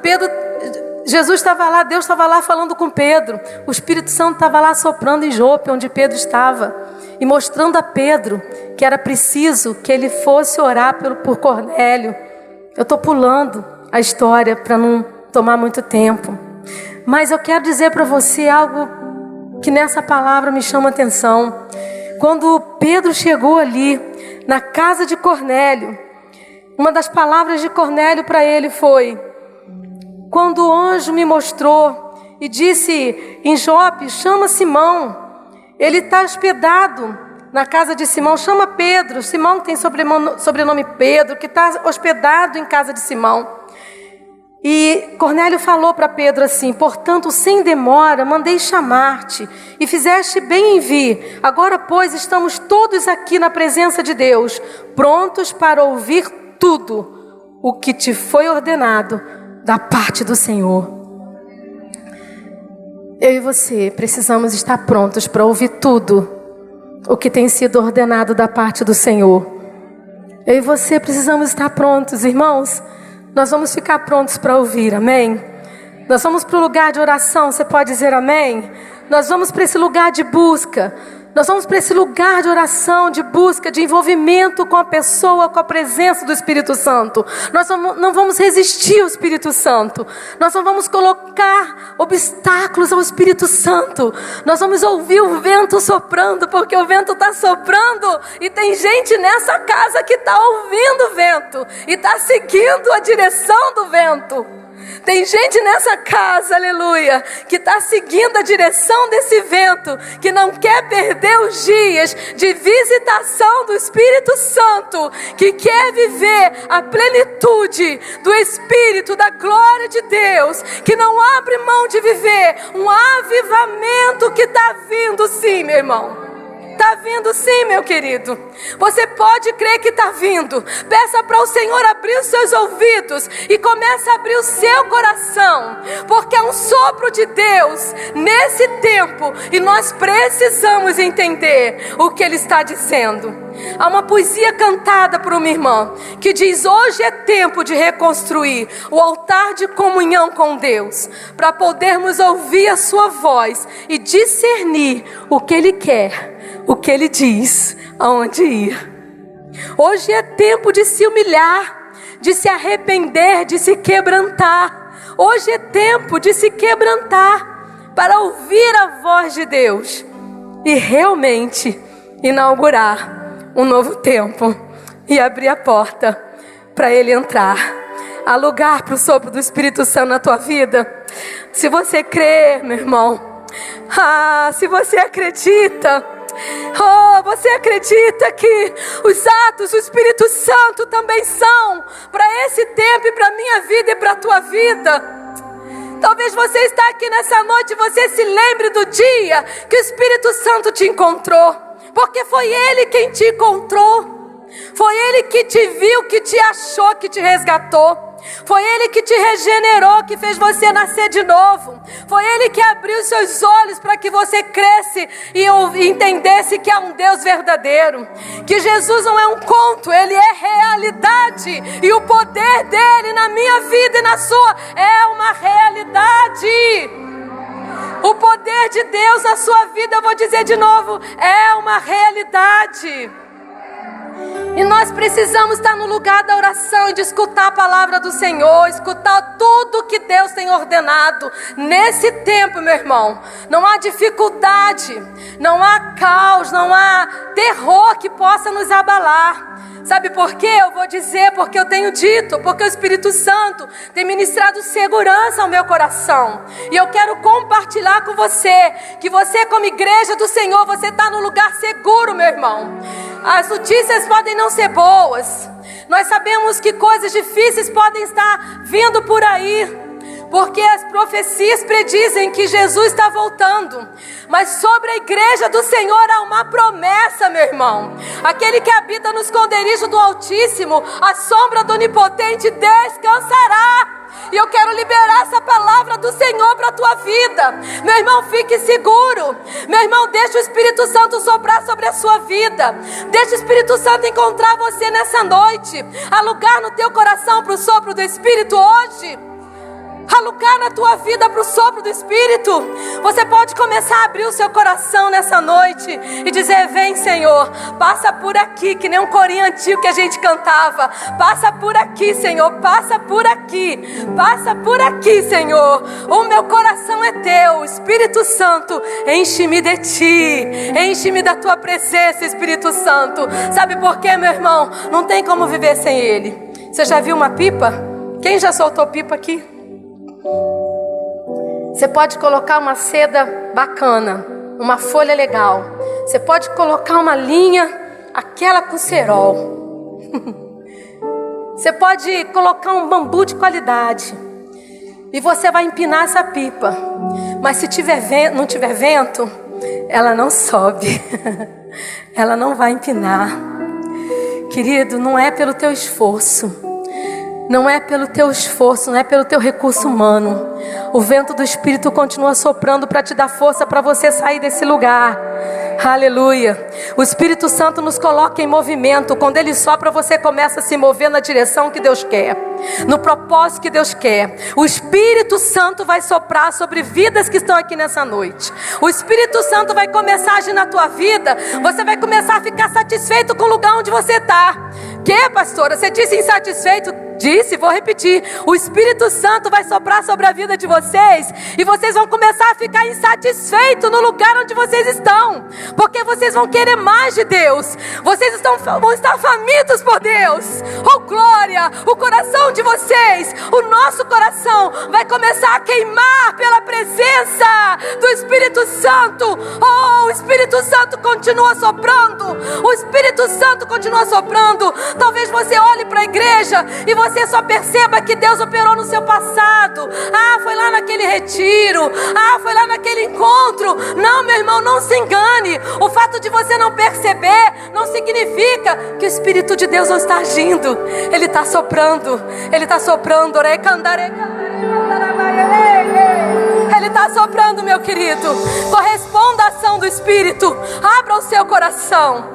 Speaker 1: Jesus estava lá, Deus estava lá falando com Pedro. O Espírito Santo estava lá soprando em Jope, onde Pedro estava, e mostrando a Pedro que era preciso que ele fosse orar por Cornélio. Eu estou pulando a história para não tomar muito tempo. Mas eu quero dizer para você algo que nessa palavra me chama a atenção. Quando Pedro chegou ali, na casa de Cornélio, uma das palavras de Cornélio para ele foi: quando o anjo me mostrou e disse em Jope, chama Simão, ele está hospedado na casa de Simão, chama Pedro. Simão tem sobrenome Pedro, que está hospedado em casa de Simão. E Cornélio falou para Pedro assim: portanto, sem demora, mandei chamar-te, e fizeste bem em vir. Agora, pois, estamos todos aqui na presença de Deus, prontos para ouvir tudo o que te foi ordenado da parte do Senhor. Eu e você precisamos estar prontos para ouvir tudo o que tem sido ordenado da parte do Senhor. Eu e você precisamos estar prontos, irmãos. Nós vamos ficar prontos para ouvir, amém? Nós vamos para o lugar de oração, você pode dizer amém? Nós vamos para esse lugar de busca. Nós vamos para esse lugar de oração, de busca, de envolvimento com a pessoa, com a presença do Espírito Santo. Nós não vamos resistir ao Espírito Santo. Nós não vamos colocar obstáculos ao Espírito Santo. Nós vamos ouvir o vento soprando, porque o vento está soprando. E tem gente nessa casa que está ouvindo o vento e está seguindo a direção do vento. Tem gente nessa casa, aleluia, que está seguindo a direção desse vento, que não quer perder os dias de visitação do Espírito Santo, que quer viver a plenitude do Espírito, da glória de Deus, que não abre mão de viver um avivamento que está vindo sim, meu irmão. Está vindo sim, meu querido. Você pode crer que está vindo. Peça para o Senhor abrir os seus ouvidos e comece a abrir o seu coração, porque é um sopro de Deus nesse tempo e nós precisamos entender o que Ele está dizendo. Há uma poesia cantada por uma irmã que diz: hoje é tempo de reconstruir o altar de comunhão com Deus, para podermos ouvir a sua voz e discernir o que Ele quer, o que Ele diz, aonde ir. Hoje é tempo de se humilhar, de se arrepender, de se quebrantar. Hoje é tempo de se quebrantar para ouvir a voz de Deus e realmente inaugurar um novo tempo e abrir a porta para Ele entrar. Há lugar para o sopro do Espírito Santo na tua vida. Se você crê, meu irmão, se você acredita, você acredita que os atos do Espírito Santo também são para esse tempo e para a minha vida e para a tua vida? Talvez você está aqui nessa noite e você se lembre do dia que o Espírito Santo te encontrou, porque foi Ele quem te encontrou. Foi Ele que te viu, que te achou, que te resgatou. Foi Ele que te regenerou, que fez você nascer de novo. Foi Ele que abriu os seus olhos para que você cresce e entendesse que há um Deus verdadeiro. Que Jesus não é um conto, Ele é realidade. E o poder dEle na minha vida e na sua é uma realidade. O poder de Deus na sua vida, eu vou dizer de novo, é uma realidade. E nós precisamos estar no lugar da oração e de escutar a palavra do Senhor, escutar tudo que Deus tem ordenado. Nesse tempo, meu irmão, não há dificuldade, não há caos, não há terror que possa nos abalar. Sabe por quê? Eu vou dizer porque eu tenho dito, porque o Espírito Santo tem ministrado segurança ao meu coração. E eu quero compartilhar com você, que você como igreja do Senhor, você está no lugar seguro, meu irmão. As notícias podem não ser boas. Nós sabemos que coisas difíceis podem estar vindo por aí, porque as profecias predizem que Jesus está voltando. Mas sobre a igreja do Senhor há uma promessa, meu irmão. Aquele que habita no esconderijo do Altíssimo, a sombra do Onipotente descansará. E eu quero liberar essa palavra do Senhor para a tua vida. Meu irmão, fique seguro. Meu irmão, deixa o Espírito Santo soprar sobre a sua vida. Deixa o Espírito Santo encontrar você nessa noite. Há lugar no teu coração para o sopro do Espírito hoje. Há lugar na tua vida para o sopro do Espírito. Você pode começar a abrir o seu coração nessa noite e dizer: vem, Senhor, passa por aqui, que nem um corinho antigo que a gente cantava. Passa por aqui, Senhor, passa por aqui. Passa por aqui, Senhor. O meu coração é teu. Espírito Santo, enche-me de ti. Enche-me da tua presença, Espírito Santo. Sabe por quê, meu irmão? Não tem como viver sem Ele. Você já viu uma pipa? Quem já soltou pipa aqui? Você pode colocar uma seda bacana, uma folha legal. Você pode colocar uma linha, aquela com cerol. Você pode colocar um bambu de qualidade. E você vai empinar essa pipa. Mas se não tiver vento, ela não sobe. Ela não vai empinar. Querido, não é pelo teu esforço. Não é pelo teu esforço, não é pelo teu recurso humano. O vento do Espírito continua soprando para te dar força para você sair desse lugar. Aleluia. O Espírito Santo nos coloca em movimento. Quando Ele sopra, você começa a se mover na direção que Deus quer, no propósito que Deus quer. O Espírito Santo vai soprar sobre vidas que estão aqui nessa noite. O Espírito Santo vai começar a agir na tua vida. Você vai começar a ficar satisfeito com o lugar onde você está. Que, pastora? Você disse insatisfeito? Disse, vou repetir. O Espírito Santo vai soprar sobre a vida de vocês e vocês vão começar a ficar insatisfeitos no lugar onde vocês estão, porque vocês vão querer mais de Deus. Vocês vão estar famintos por Deus. Oh glória! O coração de vocês, o nosso coração vai começar a queimar pela presença do Espírito Santo. Oh, o Espírito Santo continua soprando. O Espírito Santo continua soprando. Talvez você olhe para a igreja e você só perceba que Deus operou no seu passado. Ah, foi lá naquele retiro. Ah, foi lá naquele encontro. Não, meu irmão, não se engane. O fato de você não perceber não significa que o Espírito de Deus não está agindo. Ele está soprando. Ele está soprando. Ele está soprando, meu querido. Corresponda à ação do Espírito. Abra o seu coração.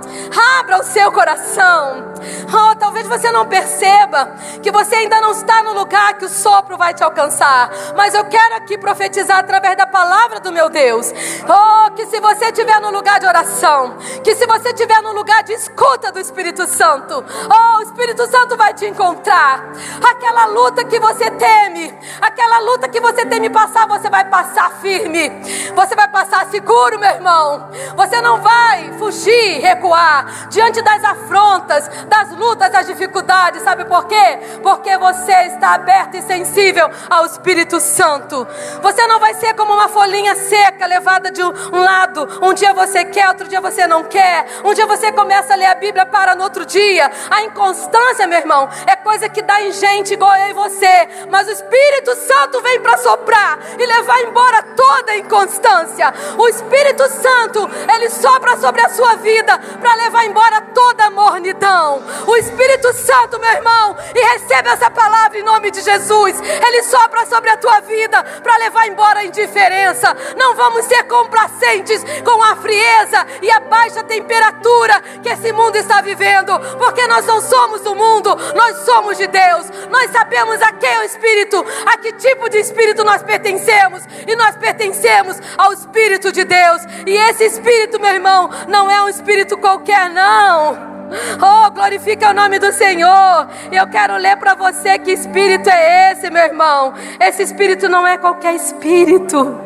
Speaker 1: Abra o seu coração. Oh, talvez você não perceba que você ainda não está no lugar que o sopro vai te alcançar. Mas eu quero aqui profetizar através da palavra do meu Deus. Oh, que se você estiver no lugar de oração, que se você estiver no lugar de escuta do Espírito Santo, oh, o Espírito Santo vai te encontrar. Aquela luta que você teme, aquela luta que você teme passar, você vai passar firme. Você vai passar seguro, meu irmão. Você não vai fugir, recuar diante das afrontas, das lutas, das dificuldades. Sabe por quê? Porque você está aberto e sensível ao Espírito Santo. Você não vai ser como uma folhinha seca, levada de um lado. Um dia você quer, outro dia você não quer. Um dia você começa a ler a Bíblia, para no outro dia. A inconstância, meu irmão, é coisa que dá em gente igual eu e você. Mas o Espírito Santo vem para soprar e levar embora toda a inconstância. O Espírito Santo, ele sopra sobre a sua vida para levar embora toda a mornidão. O Espírito Santo, meu irmão, e recebe essa palavra em nome de Jesus. Ele sopra sobre a tua vida para levar embora a indiferença. Não vamos ser complacentes com a frieza e a baixa temperatura que esse mundo está vivendo, porque nós não somos do mundo, nós somos de Deus. Nós sabemos a quem é o Espírito, a que tipo de Espírito nós pertencemos, e nós pertencemos ao Espírito de Deus. E esse Espírito, meu irmão, não é um Espírito qualquer, não. Oh, glorifica o nome do Senhor. Eu quero ler para você que espírito é esse, meu irmão. Esse espírito não é qualquer espírito.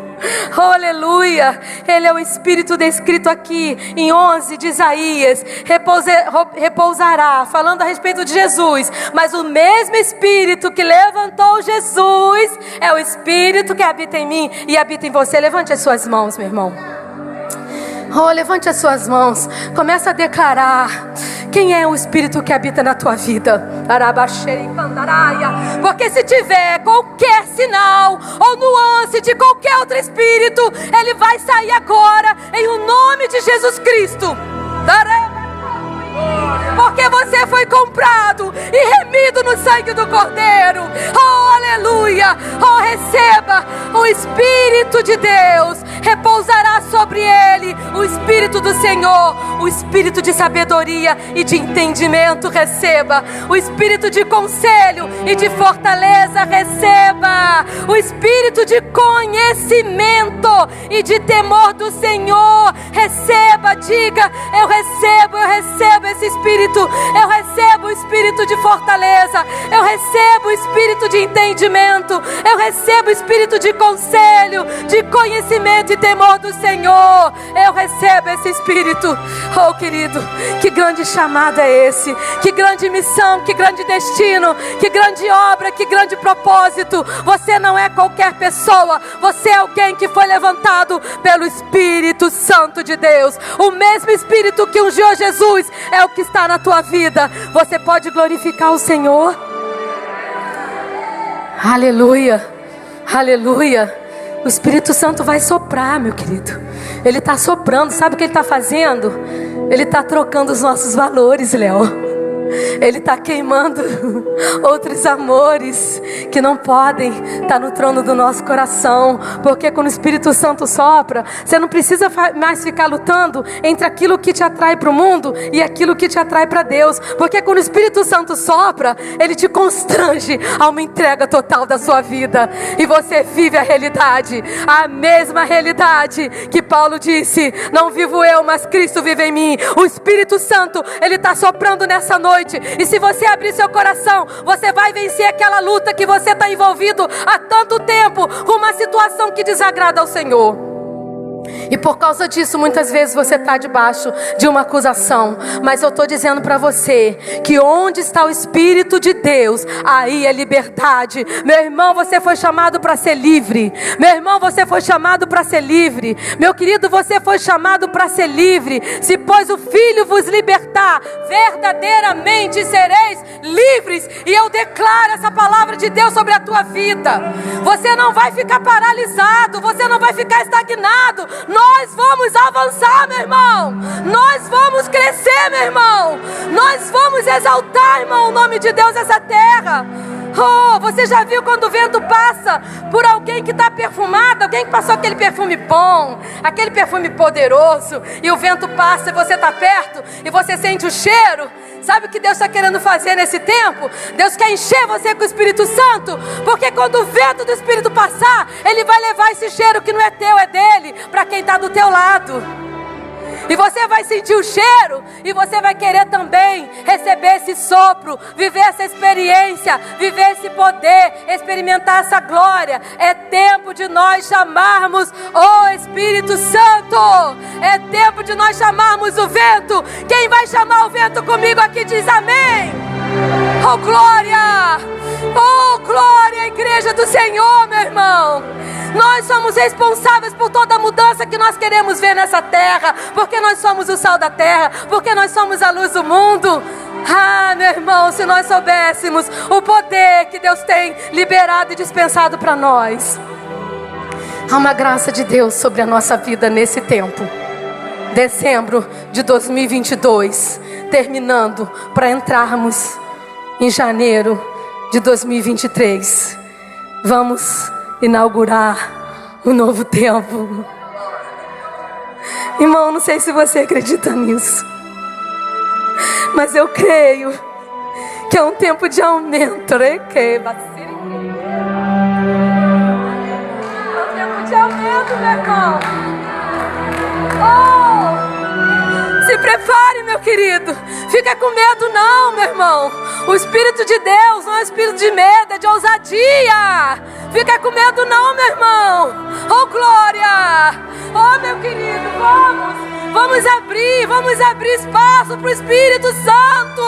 Speaker 1: Oh, aleluia. Ele é o espírito descrito aqui em 11 de Isaías. Repousará, falando a respeito de Jesus. Mas o mesmo espírito que levantou Jesus é o espírito que habita em mim e habita em você. Levante as suas mãos, meu irmão. Oh, levante as suas mãos. Começa a declarar quem é o Espírito que habita na tua vida. Porque se tiver qualquer sinal ou nuance de qualquer outro espírito, ele vai sair agora em o nome de Jesus Cristo. Porque você foi comprado e remido no sangue do Cordeiro. Oh, aleluia. Oh, receba o Espírito de Deus. Repousará sobre ele o Espírito do Senhor, o Espírito de sabedoria e de entendimento. Receba o Espírito de conselho e de fortaleza. Receba o Espírito de conhecimento e de temor do Senhor. Receba, diga: eu recebo esse Espírito. Eu recebo o Espírito de fortaleza. Eu recebo o Espírito de entendimento. Eu recebo o Espírito de conselho, de conhecimento e temor do Senhor. Eu recebo esse Espírito. Oh, querido, que grande chamado é esse? Que grande missão, que grande destino, que grande obra, que grande propósito. Você não é qualquer pessoa. Você é alguém que foi levantado pelo Espírito Santo de Deus. O mesmo Espírito que ungiu Jesus é o que está na tua vida. Você pode glorificar o Senhor? Aleluia, aleluia. O Espírito Santo vai soprar, meu querido. Ele está soprando. Sabe o que ele está fazendo? Ele está trocando os nossos valores, Léo. Ele está queimando outros amores que não podem estar no trono do nosso coração. Porque quando o Espírito Santo sopra, você não precisa mais ficar lutando entre aquilo que te atrai para o mundo e aquilo que te atrai para Deus. Porque quando o Espírito Santo sopra, Ele te constrange a uma entrega total da sua vida. E você vive a realidade, a mesma realidade que Paulo disse: não vivo eu, mas Cristo vive em mim. O Espírito Santo, Ele está soprando nessa noite. E se você abrir seu coração, você vai vencer aquela luta que você está envolvido há tanto tempo, com uma situação que desagrada ao Senhor. E por causa disso, muitas vezes você está debaixo de uma acusação. Mas eu estou dizendo para você que onde está o Espírito de Deus, aí é liberdade. Meu irmão, você foi chamado para ser livre. Meu irmão, você foi chamado para ser livre. Meu querido, você foi chamado para ser livre. Se pois o Filho vos libertar, verdadeiramente sereis livres. E eu declaro essa palavra de Deus sobre a tua vida. Você não vai ficar paralisado, você não vai ficar estagnado. Nós vamos avançar, meu irmão. Nós vamos crescer, meu irmão. Nós vamos exaltar, irmão, o nome de Deus nessa terra. Oh, você já viu quando o vento passa por alguém que está perfumado, alguém que passou aquele perfume bom, aquele perfume poderoso, e o vento passa e você está perto e você sente o cheiro? Sabe o que Deus está querendo fazer nesse tempo? Deus quer encher você com o Espírito Santo, porque quando o vento do Espírito passar, Ele vai levar esse cheiro que não é teu, é dele, para quem está do teu lado. E você vai sentir o cheiro, e você vai querer também receber esse sopro, viver essa experiência, viver esse poder, experimentar essa glória. É tempo de nós chamarmos o Espírito Santo. É tempo de nós chamarmos o vento. Quem vai chamar o vento comigo aqui diz amém. Oh glória! Oh glória, igreja do Senhor, meu irmão. Nós somos responsáveis por toda a mudança que nós queremos ver nessa terra, porque nós somos o sal da terra, porque nós somos a luz do mundo. Ah, meu irmão, se nós soubéssemos o poder que Deus tem liberado e dispensado para nós. Há uma graça de Deus sobre a nossa vida nesse tempo. Dezembro de 2022, terminando para entrarmos em janeiro de 2023. Vamos inaugurar um novo tempo. Irmão, não sei se você acredita nisso, mas eu creio que é um tempo de aumento. É um tempo de aumento, meu irmão. Se prepare, meu querido. Fica com medo não, meu irmão. O Espírito de Deus não é espírito de medo, é de ousadia. Fica com medo não, meu irmão. Oh glória. Oh meu querido, vamos abrir espaço para o Espírito Santo.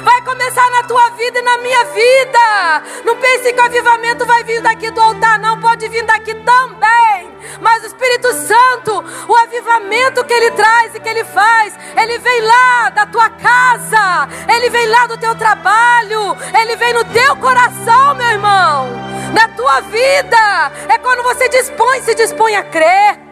Speaker 1: Vai começar na tua vida e na minha vida. Não pense que o avivamento vai vir daqui do altar, não. Pode vir daqui também. Mas o Espírito Santo, o avivamento que Ele traz e que Ele faz, Ele vem lá da tua casa, Ele vem lá do teu trabalho, Ele vem no teu coração, meu irmão, na tua vida. É quando você se dispõe a crer.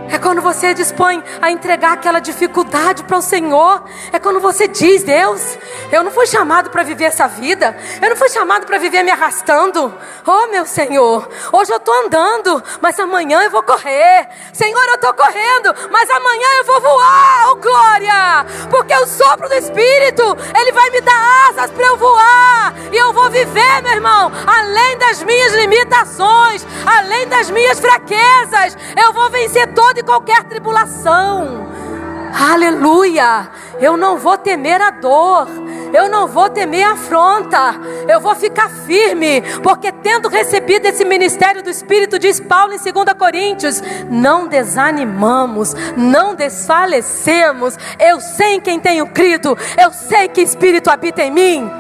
Speaker 1: É quando você dispõe a entregar aquela dificuldade para o Senhor. É quando você diz: Deus, eu não fui chamado para viver essa vida. Eu não fui chamado para viver me arrastando. Oh meu Senhor, hoje eu estou andando, mas amanhã eu vou correr. Senhor, eu estou correndo, mas amanhã eu vou voar. Oh glória, porque o sopro do Espírito, Ele vai me dar asas para eu voar. E eu vou viver, meu irmão, além das minhas limitações, além das minhas fraquezas. Eu vou vencer toda e qualquer tribulação. Aleluia. Eu não vou temer a dor, eu não vou temer a afronta. Eu vou ficar firme, porque tendo recebido esse ministério do Espírito, diz Paulo em 2 Coríntios, não desanimamos, não desfalecemos. Eu sei em quem tenho crido, eu sei que Espírito habita em mim.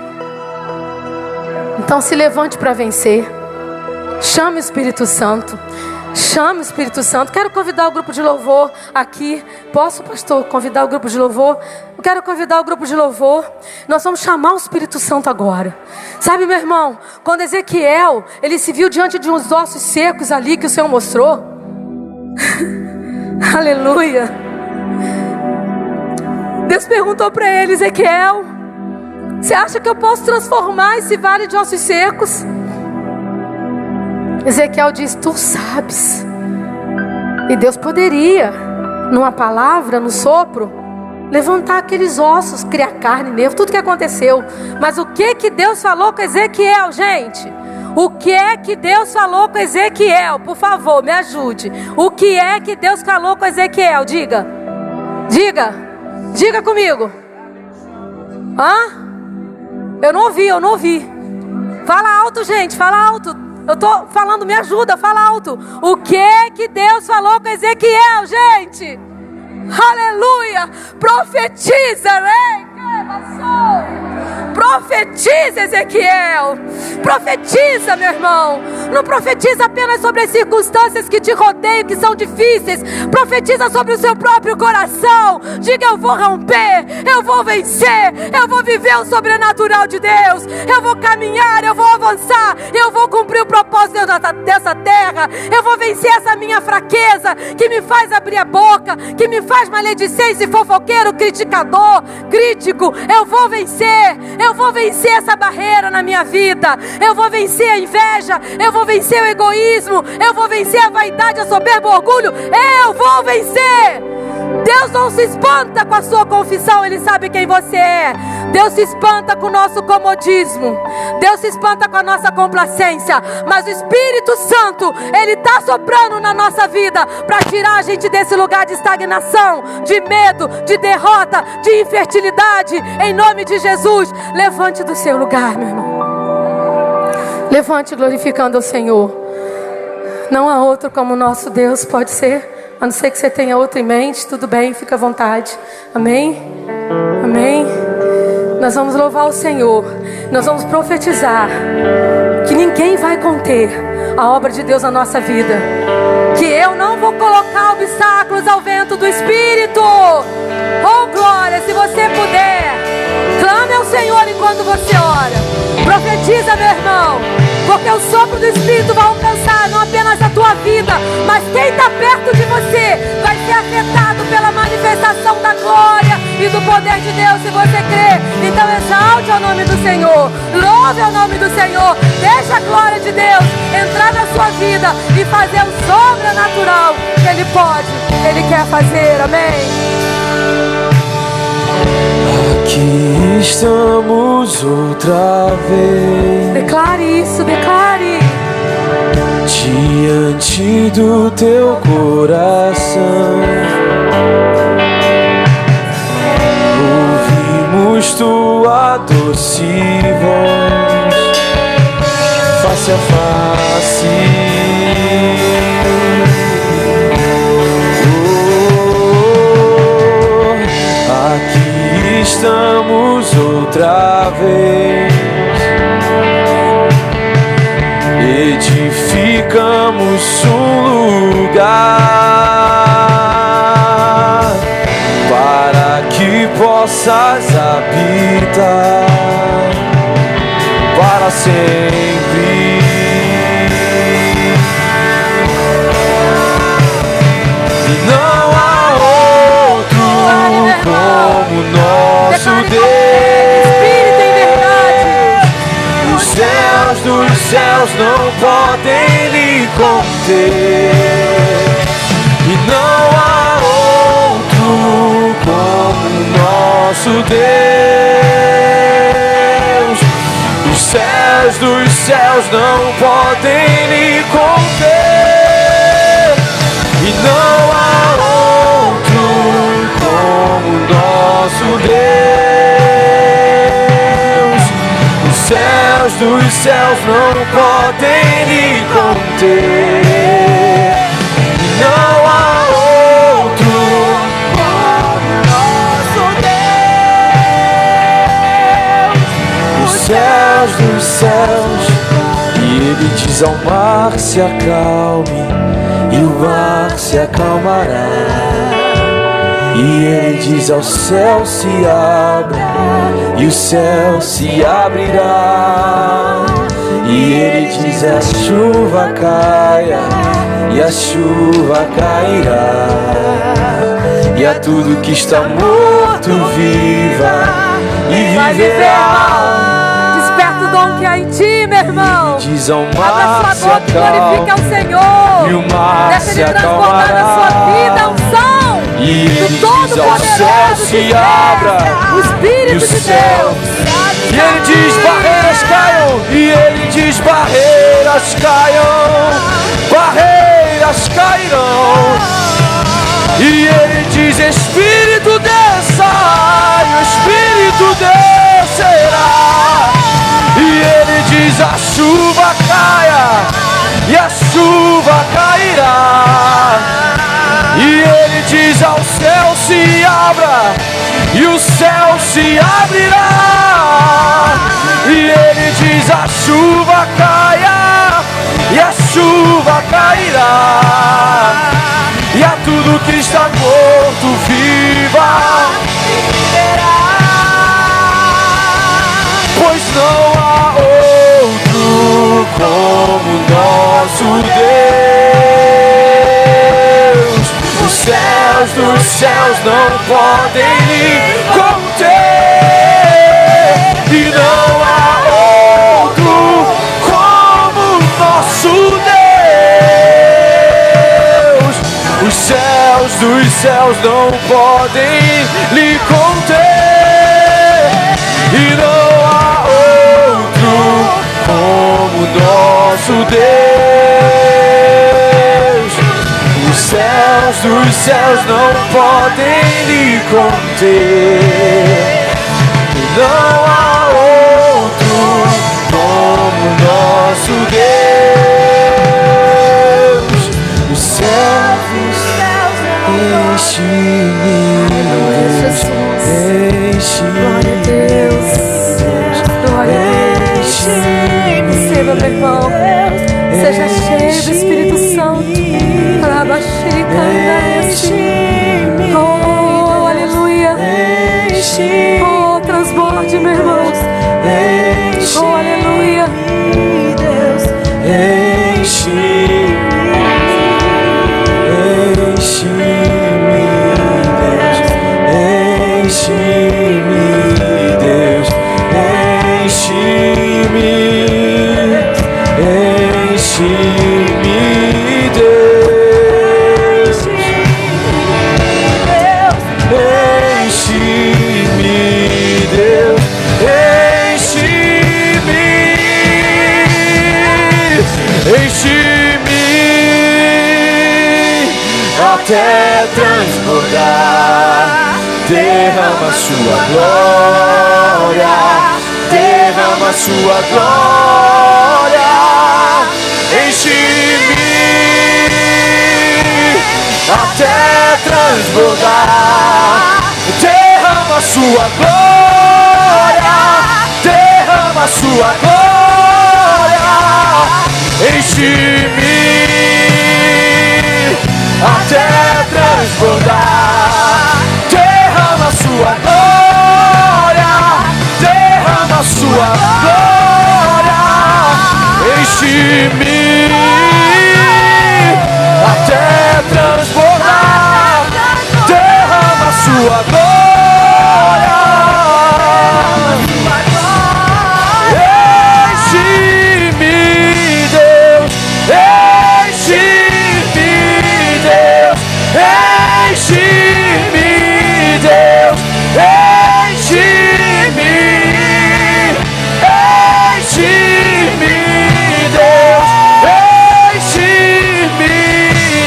Speaker 1: Então se levante para vencer. Chame o Espírito Santo. Chame o Espírito Santo. Quero convidar o grupo de louvor aqui. Posso, pastor, convidar o grupo de louvor? Eu quero convidar o grupo de louvor. Nós vamos chamar o Espírito Santo agora. Sabe, meu irmão, quando Ezequiel, ele se viu diante de uns ossos secos ali que o Senhor mostrou. Aleluia. Deus perguntou para ele: Ezequiel, Você acha que eu posso transformar esse vale de ossos secos? Ezequiel diz: tu sabes. E Deus poderia, numa palavra, no sopro, levantar aqueles ossos, criar carne, nervo, tudo que aconteceu. Mas o que Deus falou com Ezequiel, gente? O que é que Deus falou com Ezequiel? Por favor, me ajude. O que é que Deus falou com Ezequiel? Diga. Diga comigo. Eu não ouvi. Fala alto, gente, fala alto. Eu tô falando, me ajuda, fala alto. O que é que Deus falou com Ezequiel, gente? Aleluia! Profetiza, né? Profetiza, Ezequiel. Profetiza, meu irmão. Não profetiza apenas sobre as circunstâncias que te rodeiam, que são difíceis. Profetiza sobre o seu próprio coração. Diga: eu vou romper, eu vou vencer, eu vou viver o sobrenatural de Deus, eu vou caminhar, eu vou avançar, eu vou cumprir o propósito dessa terra. Eu vou vencer essa minha fraqueza que me faz abrir a boca, que me faz maledicente, fofoqueiro, criticador, crítico. Eu vou vencer essa barreira na minha vida. Eu vou vencer a inveja, eu vou vencer o egoísmo, eu vou vencer a vaidade, a soberba, o orgulho. Eu vou vencer. Deus não se espanta com a sua confissão, Ele sabe quem você é. Deus se espanta com o nosso comodismo, Deus se espanta com a nossa complacência. Mas o Espírito Santo, Ele está soprando na nossa vida para tirar a gente desse lugar de estagnação, de medo, de derrota, de infertilidade. Em nome de Jesus, levante do seu lugar, meu irmão. Levante glorificando o Senhor. Não há outro como o nosso Deus, pode ser. A não ser que você tenha outro em mente, tudo bem, fica à vontade. Amém? Amém? Nós vamos louvar o Senhor. Nós vamos profetizar que ninguém vai conter a obra de Deus na nossa vida. Que eu não vou colocar obstáculos ao vento do Espírito. Oh glória, se você puder, clame ao Senhor enquanto você ora. Profetiza, meu irmão, porque o sopro do Espírito vai alcançar não apenas a tua vida, mas quem está perto de você vai ser afetado pela manifestação da glória e do poder de Deus, se você crê. Então exalte ao nome do Senhor, louve ao nome do Senhor, deixa a glória de Deus entrar na sua vida e fazer o sobrenatural que Ele pode, Ele quer fazer. Amém?
Speaker 2: Aqui estamos outra vez.
Speaker 1: Declare isso, declare.
Speaker 2: Diante do teu coração, ouvimos tua doce voz, face a face. Aqui estamos outra vez, edificamos um lugar para que possas habitar para sempre. E não há outro como nosso Deus.
Speaker 1: Espírito em verdade.
Speaker 2: Os céus dos céus não podem lhe conter. E não há outro como nosso Deus. Os céus dos céus não podem lhe conter. E não há outro como nosso Deus. Os céus dos céus não podem lhe conter. E não há outro como nosso Deus. Os céus dos céus. E Ele diz ao mar: se acalme, e o mar se acalmará. E Ele diz ao céu: se abra, e o céu se abrirá. E Ele diz: a chuva caia, e a chuva cairá. E a tudo que está morto viva, e
Speaker 1: Vai viver,
Speaker 2: viverá.
Speaker 1: Desperta o dom que há em ti, meu irmão.
Speaker 2: Diz ao
Speaker 1: Abra
Speaker 2: mar se
Speaker 1: sua boca e glorifica
Speaker 2: acalme,
Speaker 1: ao Senhor.
Speaker 2: e o mar
Speaker 1: Deixa
Speaker 2: se
Speaker 1: Ele transformar na sua vida a
Speaker 2: acalmará.
Speaker 1: unção
Speaker 2: E ele
Speaker 1: do
Speaker 2: diz ao
Speaker 1: Todo-Poderoso
Speaker 2: céu
Speaker 1: de
Speaker 2: se
Speaker 1: Deus,
Speaker 2: abra,
Speaker 1: o Espírito
Speaker 2: e o
Speaker 1: de
Speaker 2: céu.
Speaker 1: Deus.
Speaker 2: E ele diz barreiras caiam, e ele diz barreiras caiam, barreiras cairão. E ele diz Espírito desça, e o Espírito descerá. E ele diz a chuva caia, e a chuva cairá. E ele diz ao céu se abra, e o céu se abrirá. E ele diz a chuva caia, e a chuva cairá. E a tudo que está morto viva, pois não há outro como nosso Deus. Os céus dos céus não podem lhe conter, e não há outro como nosso Deus. Os céus dos céus não podem lhe conter, e não há outro como nosso Deus. Os céus dos céus não podem lhe conter, e não há outro como nosso Deus. Os céus enche-me,
Speaker 1: Glória a Deus. Glória a Deus. Receba, meu irmão. Seja cheio do Espírito Santo. Oh, aleluia. Oh, transborde, meu irmão. Oh, aleluia.
Speaker 2: Até transbordar, derrama sua glória, derrama sua glória, enche-me até transbordar, derrama sua glória, derrama sua glória, enche-me até transbordar, derrama sua glória, derrama sua glória, enche-me até transbordar, derrama sua glória, enche-me, Deus, enche-me, Deus, enche-me, Deus, enche-me, enche-me, Deus, enche-me,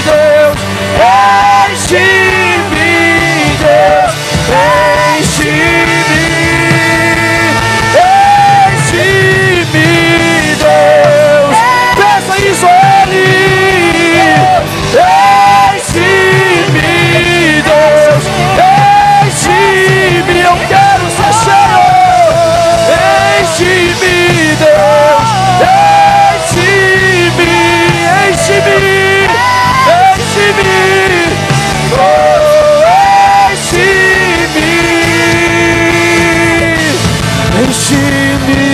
Speaker 2: Deus, enche-me, Deus, enche-me, enche-me, Deus. Peça isso a Ele. Enche-me, Deus, enche-me, eu quero ser cheio. Enche-me, Deus, enche-me, enche-me, enche-me, oh, enche-me, enche-me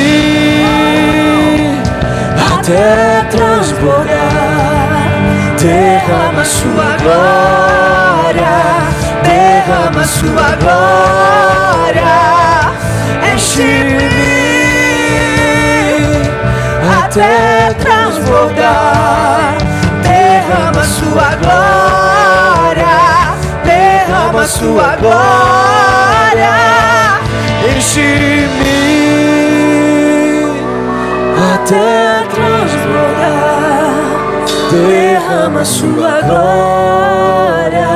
Speaker 2: até transbordar. Derrama sua glória, derrama sua glória, até transbordar. Derrama sua glória, derrama sua glória, enche-me até transbordar. Derrama sua glória,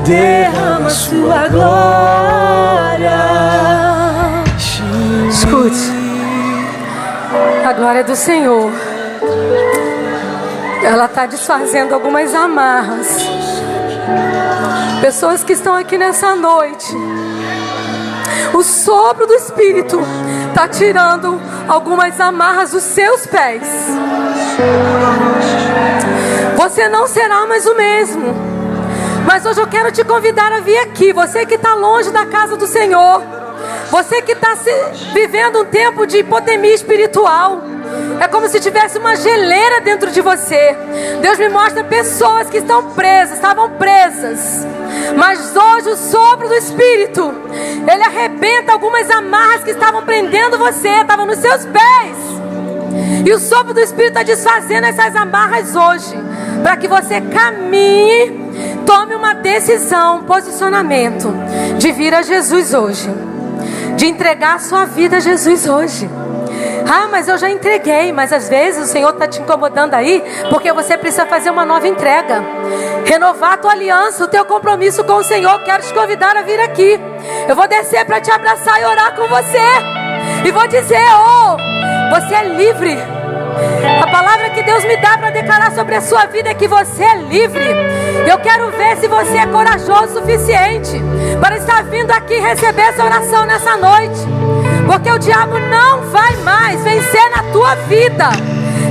Speaker 2: derrama sua glória.
Speaker 1: Escute, a glória do Senhor, ela está desfazendo algumas amarras. Pessoas que estão aqui nessa noite, o sopro do Espírito está tirando algumas amarras dos seus pés. Você não será mais o mesmo. Mas hoje eu quero te convidar a vir aqui. Você que está longe da casa do Senhor, você que está vivendo um tempo de hipotermia espiritual, é como se tivesse uma geleira dentro de você. Deus me mostra pessoas que estão presas, estavam presas, mas hoje o sopro do Espírito, ele arrebenta algumas amarras que estavam prendendo você, estavam nos seus pés. E o sopro do Espírito está desfazendo essas amarras hoje, para que você caminhe, tome uma decisão, um posicionamento de vir a Jesus hoje, de entregar a sua vida a Jesus hoje. Ah, mas eu já entreguei. Mas às vezes o Senhor está te incomodando aí, porque você precisa fazer uma nova entrega, renovar a tua aliança, o teu compromisso com o Senhor. Quero te convidar a vir aqui. Eu vou descer para te abraçar e orar com você, e vou dizer: oh, você é livre. A palavra que Deus me dá para declarar sobre a sua vida é que você é livre. Eu quero ver se você é corajoso o suficiente para estar vindo aqui receber essa oração nessa noite, porque o diabo não vai mais vencer na tua vida.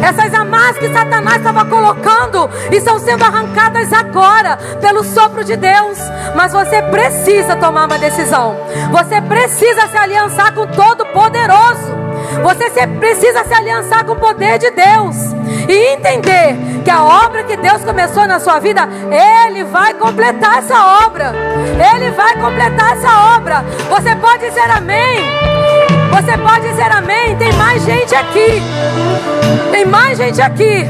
Speaker 1: Essas amarras que Satanás estava colocando estão sendo arrancadas agora pelo sopro de Deus. Mas você precisa tomar uma decisão. Você precisa se aliançar com o Todo-Poderoso. Você precisa se aliançar com o poder de Deus e entender que a obra que Deus começou na sua vida, Ele vai completar essa obra. Ele vai completar essa obra. Você pode dizer amém? Você pode dizer amém? Tem mais gente aqui. Tem mais gente aqui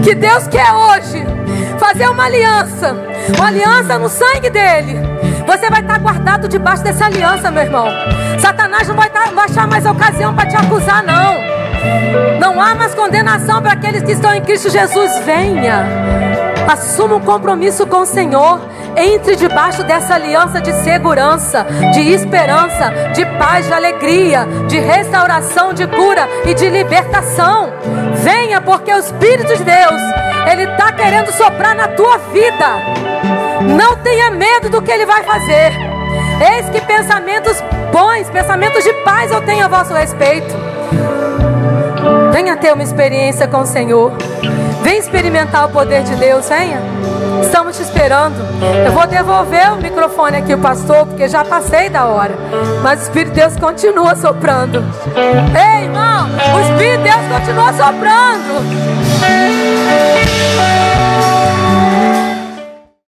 Speaker 1: que Deus quer hoje fazer uma aliança no sangue dele. Você vai estar guardado debaixo dessa aliança, meu irmão. Satanás não vai achar mais ocasião para te acusar, não. Não há mais condenação para aqueles que estão em Cristo Jesus. Venha, assuma um compromisso com o Senhor. Entre debaixo dessa aliança de segurança, de esperança, de paz, de alegria, de restauração, de cura e de libertação. Venha, porque o Espírito de Deus, Ele está querendo soprar na tua vida. Não tenha medo do que Ele vai fazer. Eis que pensamentos bons, pensamentos de paz eu tenho a vosso respeito. Venha ter uma experiência com o Senhor. Venha experimentar o poder de Deus, venha. Estamos te esperando. Eu vou devolver o microfone aqui ao pastor, porque já passei da hora. Mas o Espírito de Deus continua soprando. Ei, irmão, o Espírito de Deus continua soprando.